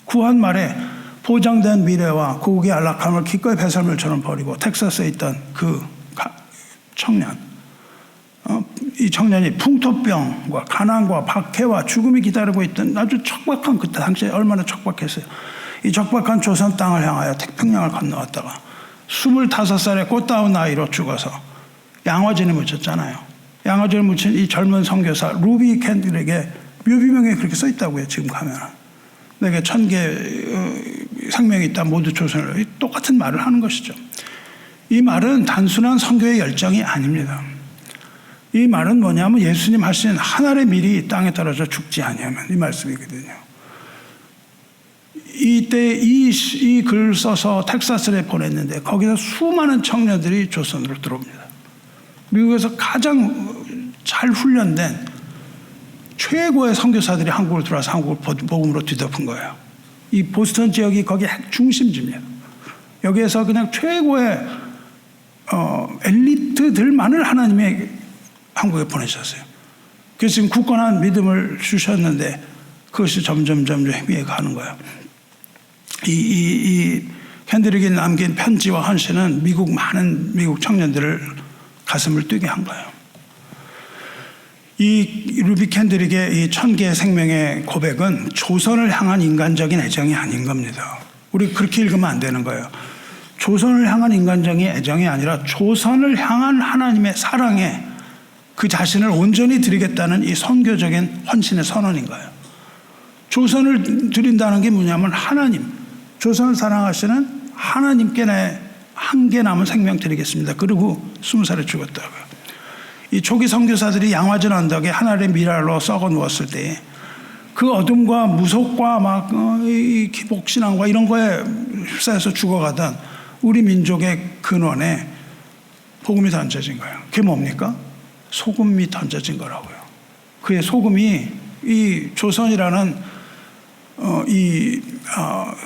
구한 말에 보장된 미래와 고국의 안락함을 기꺼이 배설물처럼 버리고 텍사스에 있던 그 청년, 이 청년이 풍토병과 가난과 박해와 죽음이 기다리고 있던 아주 척박한 그때 당시에 얼마나 척박했어요. 이 척박한 조선 땅을 향하여 태평양을 건너왔다가 25살의 꽃다운 나이로 죽어서 양화진에 묻혔잖아요. 양화진에 묻힌 이 젊은 선교사 루비 캔들에게 묘비명에 그렇게 써 있다고요. 지금 가면 내게 1000개 생명이 있다 모두 조선을 똑같은 말을 하는 것이죠. 이 말은 단순한 선교의 열정이 아닙니다. 이 말은 뭐냐면 예수님 하신 한 알의 밀이 땅에 떨어져 죽지 아니하면 이 말씀이거든요. 이때 이 글을 써서 텍사스에 보냈는데 거기서 수많은 청년들이 조선으로 들어옵니다. 미국에서 가장 잘 훈련된 최고의 선교사들이 한국을 들어와서 한국을 복음으로 뒤덮은 거예요. 이 보스턴 지역이 거기 핵 중심지입니다. 여기에서 그냥 최고의 엘리트들만을 하나님의 한국에 보내셨어요. 그래서 지금 굳건한 믿음을 주셨는데 그것이 점점 희미해 가는 거예요. 이 캔드릭이 남긴 편지와 헌신은 많은 미국 청년들을 가슴을 뛰게 한 거예요. 이 루비 캔드릭의 이 1000개의 생명의 고백은 조선을 향한 인간적인 애정이 아닌 겁니다. 우리 그렇게 읽으면 안 되는 거예요. 조선을 향한 인간적인 애정이 아니라 조선을 향한 하나님의 사랑의 그 자신을 온전히 드리겠다는 이 선교적인 헌신의 선언인 거예요. 조선을 드린다는 게 뭐냐면 하나님, 조선을 사랑하시는 하나님께 내 한 개 남은 생명 드리겠습니다. 그리고 20살에 죽었다고요. 이 초기 선교사들이 양화진 언덕에 하늘의 미랄로 썩어 누웠을 때 그 어둠과 무속과 막 이 기복신앙과 이런 거에 휩싸여서 죽어가던 우리 민족의 근원에 복음이 던져진 거예요. 그게 뭡니까? 소금이 던져진 거라고요. 그의 소금이 이 조선이라는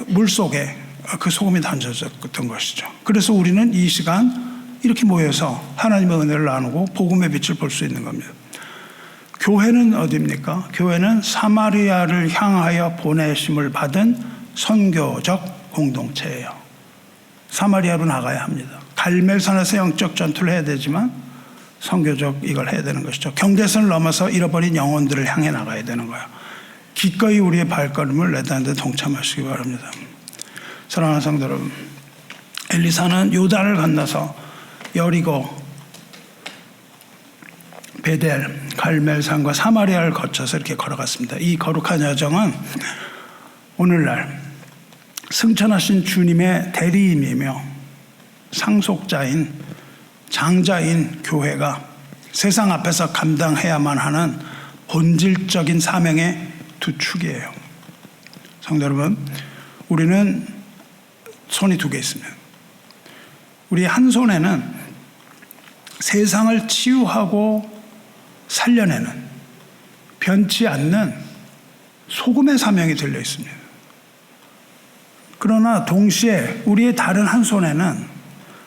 물 속에 그 소금이 던져졌던 것이죠. 그래서 우리는 이 시간 이렇게 모여서 하나님의 은혜를 나누고 복음의 빛을 볼 수 있는 겁니다. 교회는 어디입니까? 교회는 사마리아를 향하여 보내심을 받은 선교적 공동체예요. 사마리아로 나가야 합니다. 갈멜산에서 영적 전투를 해야 되지만 선교적 이걸 해야 되는 것이죠. 경계선을 넘어서 잃어버린 영혼들을 향해 나가야 되는 거예요. 기꺼이 우리의 발걸음을 내다는데 동참하시기 바랍니다. 사랑하는 성도 여러분, 엘리사는 요단을 건너서 여리고, 베델, 갈멜산과 사마리아를 거쳐서 이렇게 걸어갔습니다. 이 거룩한 여정은 오늘날 승천하신 주님의 대리인이며 상속자인 장자인 교회가 세상 앞에서 감당해야만 하는 본질적인 사명의 두 축이에요. 성도 여러분, 우리는 손이 두 개 있습니다. 우리 한 손에는 세상을 치유하고 살려내는 변치 않는 소금의 사명이 들려 있습니다. 그러나 동시에 우리의 다른 한 손에는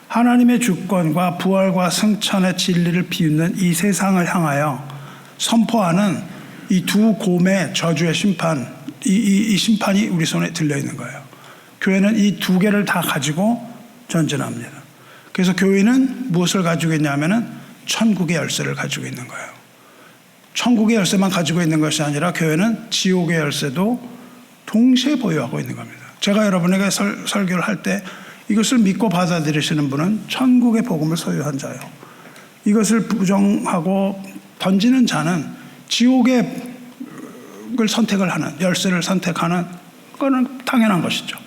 하나님의 주권과 부활과 승천의 진리를 비웃는 이 세상을 향하여 선포하는 이 두 곰의 저주의 심판, 이 심판이 우리 손에 들려 있는 거예요. 교회는 이 두 개를 다 가지고 전진합니다. 그래서 교회는 무엇을 가지고 있냐면은 천국의 열쇠를 가지고 있는 거예요. 천국의 열쇠만 가지고 있는 것이 아니라 교회는 지옥의 열쇠도 동시에 보유하고 있는 겁니다. 제가 여러분에게 설교를 할 때 이것을 믿고 받아들이시는 분은 천국의 복음을 소유한 자요. 이것을 부정하고 던지는 자는 지옥의 선택을 하는, 열쇠를 선택하는 것은 당연한 것이죠.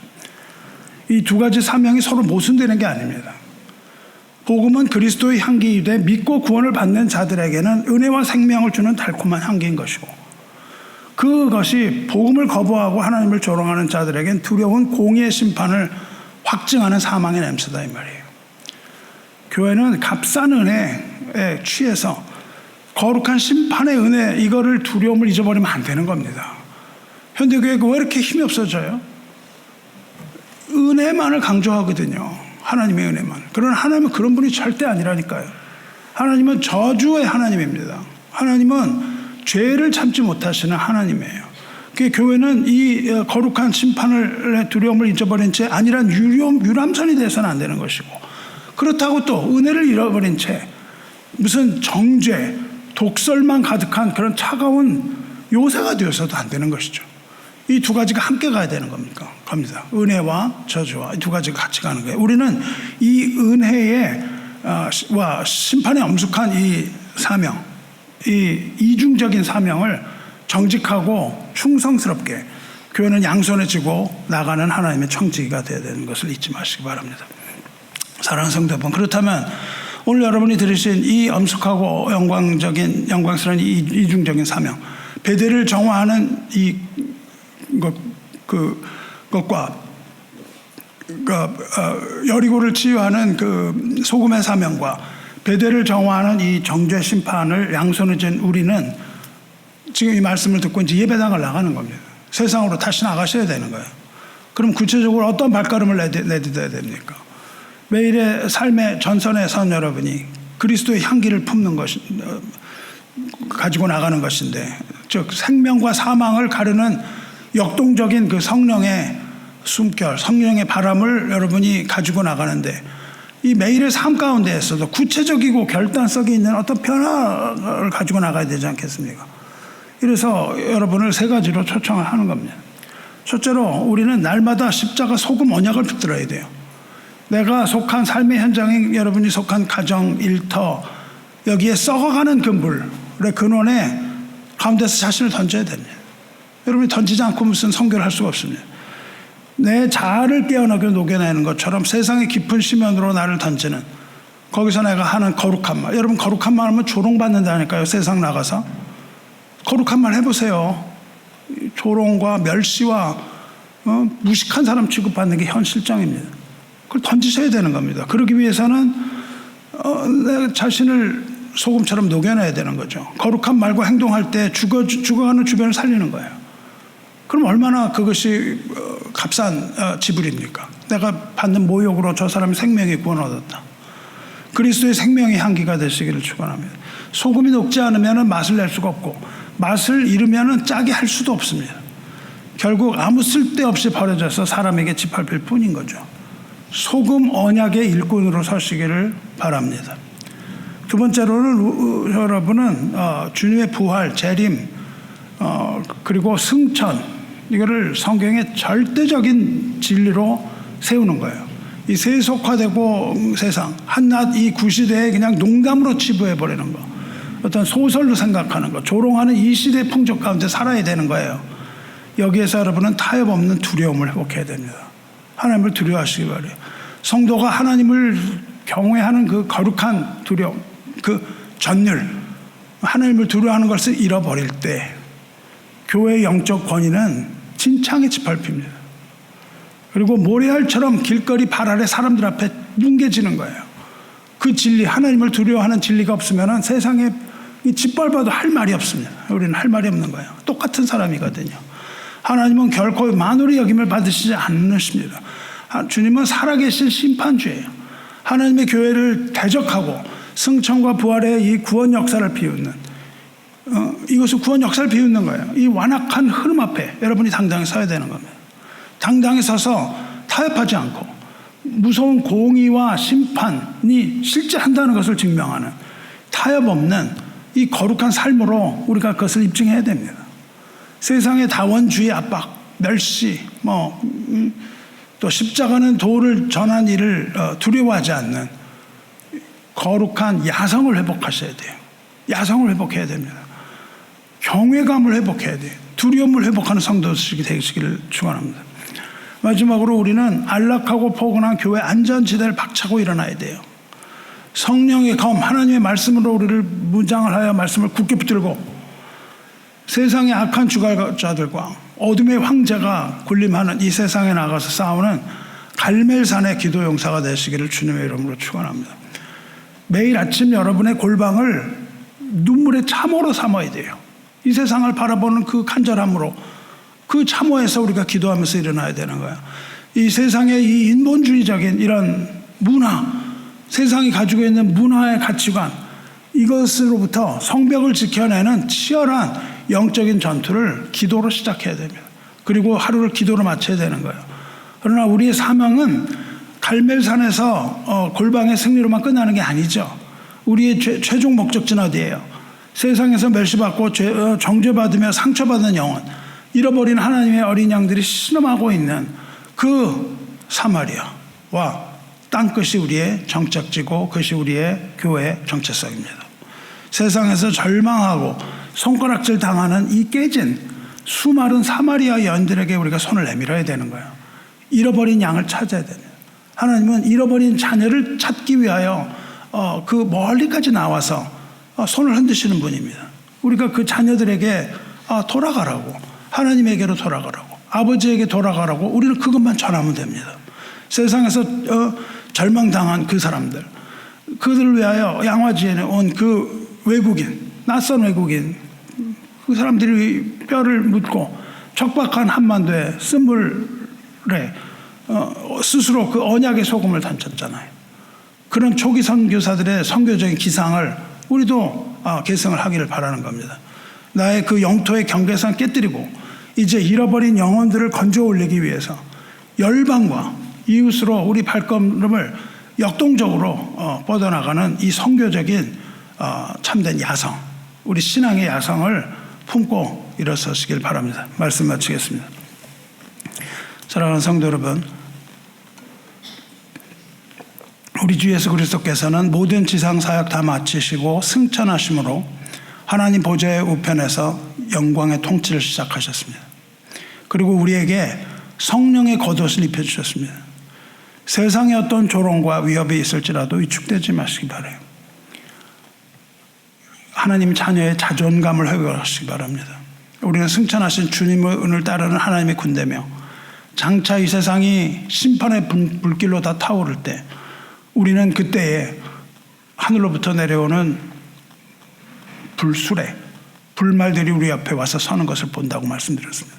이 두 가지 사명이 서로 모순되는 게 아닙니다. 복음은 그리스도의 향기이되 믿고 구원을 받는 자들에게는 은혜와 생명을 주는 달콤한 향기인 것이고, 그것이 복음을 거부하고 하나님을 조롱하는 자들에겐 두려운 공의의 심판을 확증하는 사망의 냄새다 이 말이에요. 교회는 값싼 은혜에 취해서 거룩한 심판의 은혜, 이거를 두려움을 잊어버리면 안 되는 겁니다. 현대교회가 왜 이렇게 힘이 없어져요? 은혜만을 강조하거든요. 하나님의 은혜만. 그러나 하나님은 그런 분이 절대 아니라니까요. 하나님은 저주의 하나님입니다. 하나님은 죄를 참지 못하시는 하나님이에요. 그 교회는 이 거룩한 심판을 두려움을 잊어버린 채 아니란 유람선이 돼서는 안 되는 것이고, 그렇다고 또 은혜를 잃어버린 채 무슨 정죄, 독설만 가득한 그런 차가운 요새가 되어서도 안 되는 것이죠. 이 두 가지가 함께 가야 되는 겁니다. 은혜와 저주와 이 두 가지가 같이 가는 거예요. 우리는 이 은혜의 와 심판에 엄숙한 이 사명, 이 이중적인 사명을 정직하고 충성스럽게 교회는 양손에 쥐고 나가는 하나님의 청지기가 되어야 되는 것을 잊지 마시기 바랍니다. 사랑하는 성도 여러분, 그렇다면 오늘 여러분이 들으신 이 엄숙하고 영광스러운 이 이중적인 사명, 베델을 정화하는 것과 여리고를 치유하는 그 소금의 사명과 베델을 정화하는 이 정죄 심판을 양손에 쥔 우리는 지금 이 말씀을 듣고 이제 예배당을 나가는 겁니다. 세상으로 다시 나가셔야 되는 거예요. 그럼 구체적으로 어떤 발걸음을 내딛어야 됩니까? 매일의 삶의 전선에 선 여러분이 그리스도의 향기를 품는 것이 가지고 나가는 것인데, 즉 생명과 사망을 가르는 역동적인 그 성령의 숨결, 성령의 바람을 여러분이 가지고 나가는데, 이 매일의 삶 가운데에서도 구체적이고 결단성이 있는 어떤 변화를 가지고 나가야 되지 않겠습니까? 그래서 여러분을 세 가지로 초청을 하는 겁니다. 첫째로 우리는 날마다 십자가 소금 언약을 붙들어야 돼요. 내가 속한 삶의 현장에 여러분이 속한 가정, 일터, 여기에 썩어가는 그 물의 근원에 가운데서 자신을 던져야 됩니다. 여러분이 던지지 않고 무슨 선교를 할 수가 없습니다. 내 자아를 깨어나게 녹여내는 것처럼 세상의 깊은 심연으로 나를 던지는, 거기서 내가 하는 거룩한 말. 여러분, 거룩한 말 하면 조롱받는다니까요. 세상 나가서 거룩한 말 해보세요. 조롱과 멸시와 무식한 사람 취급받는 게 현 실정입니다. 그걸 던지셔야 되는 겁니다. 그러기 위해서는 내 자신을 소금처럼 녹여내야 되는 거죠. 거룩한 말과 행동할 때 죽어가는 주변을 살리는 거예요. 그럼 얼마나 그것이 값싼 지불입니까? 내가 받는 모욕으로 저 사람이 생명의 구원 얻었다. 그리스도의 생명의 향기가 되시기를 축원합니다. 소금이 녹지 않으면 맛을 낼 수가 없고, 맛을 잃으면 짜게 할 수도 없습니다. 결국 아무 쓸데없이 버려져서 사람에게 짓밟힐 뿐인 거죠. 소금 언약의 일꾼으로 서시기를 바랍니다. 두 번째로는 여러분은 주님의 부활, 재림, 그리고 승천, 이거를 성경의 절대적인 진리로 세우는 거예요. 이 세속화되고 세상, 한낱 이 구시대에 그냥 농담으로 치부해버리는 거, 어떤 소설로 생각하는 거, 조롱하는 이 시대 풍족 가운데 살아야 되는 거예요. 여기에서 여러분은 타협 없는 두려움을 회복해야 됩니다. 하나님을 두려워하시기 바래요. 성도가 하나님을 경외하는 그 거룩한 두려움, 그 전율, 하나님을 두려워하는 것을 잃어버릴 때 교회의 영적 권위는 진창에 짓밟힙니다. 그리고 모래알처럼 길거리 발 아래 사람들 앞에 뭉개지는 거예요. 그 진리, 하나님을 두려워하는 진리가 없으면 세상에 짓밟아도 할 말이 없습니다. 우리는 할 말이 없는 거예요. 똑같은 사람이거든요. 하나님은 결코 만홀히 여김을 받으시지 않으십니다. 주님은 살아계신 심판주예요. 하나님의 교회를 대적하고 승천과 부활의 이 구원 역사를 비웃는, 이것은 구원 역사를 비웃는 거예요. 이 완악한 흐름 앞에 여러분이 당당히 서야 되는 겁니다. 당당히 서서 타협하지 않고 무서운 공의와 심판이 실제 한다는 것을 증명하는 타협 없는 이 거룩한 삶으로 우리가 그것을 입증해야 됩니다. 세상의 다원주의 압박, 멸시, 또 십자가는 도를 전한 일을 두려워하지 않는 거룩한 야성을 회복하셔야 돼요. 야성을 회복해야 됩니다. 경외감을 회복해야 돼요. 두려움을 회복하는 성도들이 되시기를 축원합니다. 마지막으로 우리는 안락하고 포근한 교회 안전지대를 박차고 일어나야 돼요. 성령의 검, 하나님의 말씀으로 우리를 무장을 하여 말씀을 굳게 붙들고 세상의 악한 주관자들과 어둠의 황제가 군림하는 이 세상에 나가서 싸우는 갈멜산의 기도 용사가 되시기를 주님의 이름으로 축원합니다. 매일 아침 여러분의 골방을 눈물의 참호로 삼아야 돼요. 이 세상을 바라보는 그 간절함으로, 그 참호에서 우리가 기도하면서 일어나야 되는 거예요. 이 세상의 이 인본주의적인 이런 문화, 세상이 가지고 있는 문화의 가치관, 이것으로부터 성벽을 지켜내는 치열한 영적인 전투를 기도로 시작해야 됩니다. 그리고 하루를 기도로 마쳐야 되는 거예요. 그러나 우리의 사명은 갈멜산에서 골방의 승리로만 끝나는 게 아니죠. 우리의 최종 목적지는 어디예요? 세상에서 멸시받고 정죄받으며 상처받는 영혼, 잃어버린 하나님의 어린 양들이 신음하고 있는 그 사마리아와 땅끝이 우리의 정착지고 그것이 우리의 교회의 정체성입니다. 세상에서 절망하고 손가락질 당하는 이 깨진 수많은 사마리아 여인들에게 우리가 손을 내밀어야 되는 거예요. 잃어버린 양을 찾아야 됩니다. 하나님은 잃어버린 자녀를 찾기 위하여 그 멀리까지 나와서 손을 흔드시는 분입니다. 우리가 그 자녀들에게 돌아가라고, 하나님에게로 돌아가라고, 아버지에게 돌아가라고 우리는 그것만 전하면 됩니다. 세상에서 절망당한 그 사람들, 그들을 위하여 양화지에 온 그 외국인, 낯선 외국인, 그 사람들이 뼈를 묻고 척박한 한반도에 쓴물에 스스로 그 언약의 소금을 던졌잖아요. 그런 초기 선교사들의 선교적인 기상을 우리도 계승을 하기를 바라는 겁니다. 나의 그 영토의 경계선 깨뜨리고 이제 잃어버린 영혼들을 건져 올리기 위해서 열방과 이웃으로 우리 발걸음을 역동적으로 뻗어나가는 이 선교적인 참된 야성, 우리 신앙의 야성을 품고 일어서시길 바랍니다. 말씀 마치겠습니다. 사랑하는 성도 여러분, 우리 주 예수 그리스도께서는 모든 지상 사역 다 마치시고 승천하심으로 하나님 보좌의 우편에서 영광의 통치를 시작하셨습니다. 그리고 우리에게 성령의 겉옷을 입혀주셨습니다. 세상에 어떤 조롱과 위협이 있을지라도 위축되지 마시기 바라요. 하나님 자녀의 자존감을 회복하시기 바랍니다. 우리는 승천하신 주님의 은을 따르는 하나님의 군대며 장차 이 세상이 심판의 불길로 다 타오를 때 우리는 그때에 하늘로부터 내려오는 불수레, 불말들이 우리 앞에 와서 서는 것을 본다고 말씀드렸습니다.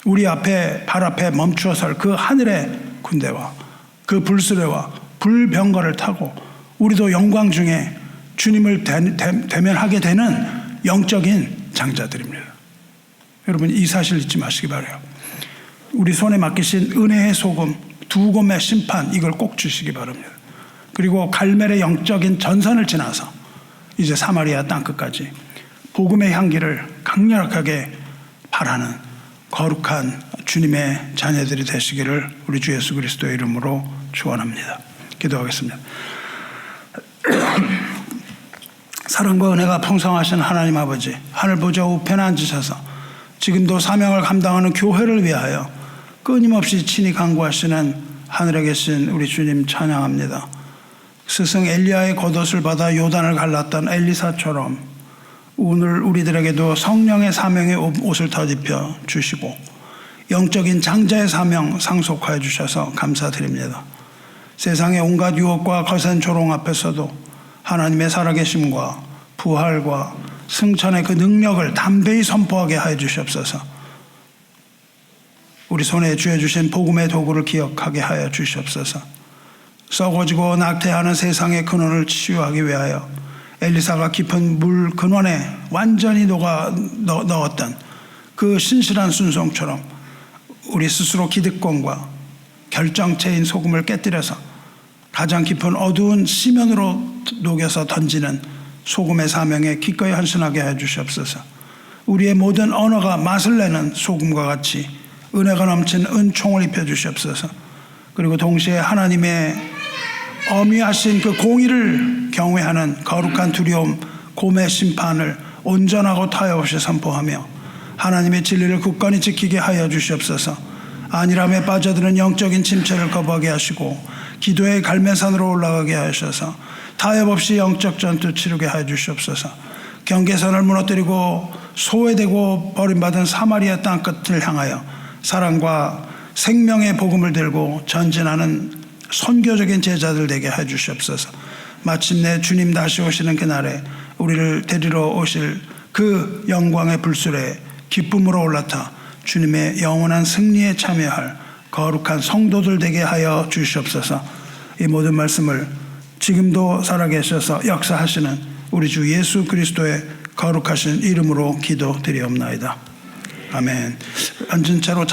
우리 앞에, 발 앞에 멈추어 설 그 하늘의 군대와 그 불수레와 불병거를 타고 우리도 영광 중에 주님을 대면하게 되는 영적인 장자들입니다. 여러분, 이 사실 잊지 마시기 바라요. 우리 손에 맡기신 은혜의 소금, 두곰의 심판, 이걸 꼭 주시기 바랍니다. 그리고 갈멜의 영적인 전선을 지나서 이제 사마리아 땅끝까지 복음의 향기를 강력하게 바라는 거룩한 주님의 자녀들이 되시기를 우리 주 예수 그리스도의 이름으로 축원합니다. 기도하겠습니다. 사랑과 은혜가 풍성하신 하나님 아버지, 하늘 보좌 우편에 앉으셔서 지금도 사명을 감당하는 교회를 위하여 끊임없이 친히 간구하시는 하늘에 계신 우리 주님 찬양합니다. 스승 엘리야의 겉옷을 받아 요단을 갈랐던 엘리사처럼 오늘 우리들에게도 성령의 사명의 옷을 덧입혀 주시고 영적인 장자의 사명 상속하여 주셔서 감사드립니다. 세상의 온갖 유혹과 거센 조롱 앞에서도 하나님의 살아계심과 부활과 승천의 그 능력을 담대히 선포하게 하여 주시옵소서. 우리 손에 쥐어주신 복음의 도구를 기억하게 하여 주시옵소서. 썩어지고 낙태하는 세상의 근원을 치유하기 위하여 엘리사가 깊은 물 근원에 완전히 넣었던 그 신실한 순종처럼 우리 스스로 기득권과 결정체인 소금을 깨뜨려서 가장 깊은 어두운 시면으로 녹여서 던지는 소금의 사명에 기꺼이 헌신하게 해주시옵소서. 우리의 모든 언어가 맛을 내는 소금과 같이 은혜가 넘친 은총을 입혀주시옵소서. 그리고 동시에 하나님의 어미하신 그 공의를 경외하는 거룩한 두려움, 곰의 심판을 온전하고 타협없이 선포하며 하나님의 진리를 굳건히 지키게 하여 주시옵소서. 안일함에 빠져드는 영적인 침체를 거부하게 하시고 기도의 갈매산으로 올라가게 하셔서 타협없이 영적 전투 치르게 하여 주시옵소서. 경계선을 무너뜨리고 소외되고 버림받은 사마리아 땅끝을 향하여 사랑과 생명의 복음을 들고 전진하는 선교적인 제자들 되게 해 주시옵소서. 마침내 주님 다시 오시는 그날에 우리를 데리러 오실 그 영광의 불수레에 기쁨으로 올라타 주님의 영원한 승리에 참여할 거룩한 성도들 되게 하여 주시옵소서. 이 모든 말씀을 지금도 살아계셔서 역사하시는 우리 주 예수 그리스도의 거룩하신 이름으로 기도드리옵나이다. 아멘. 앉은 채로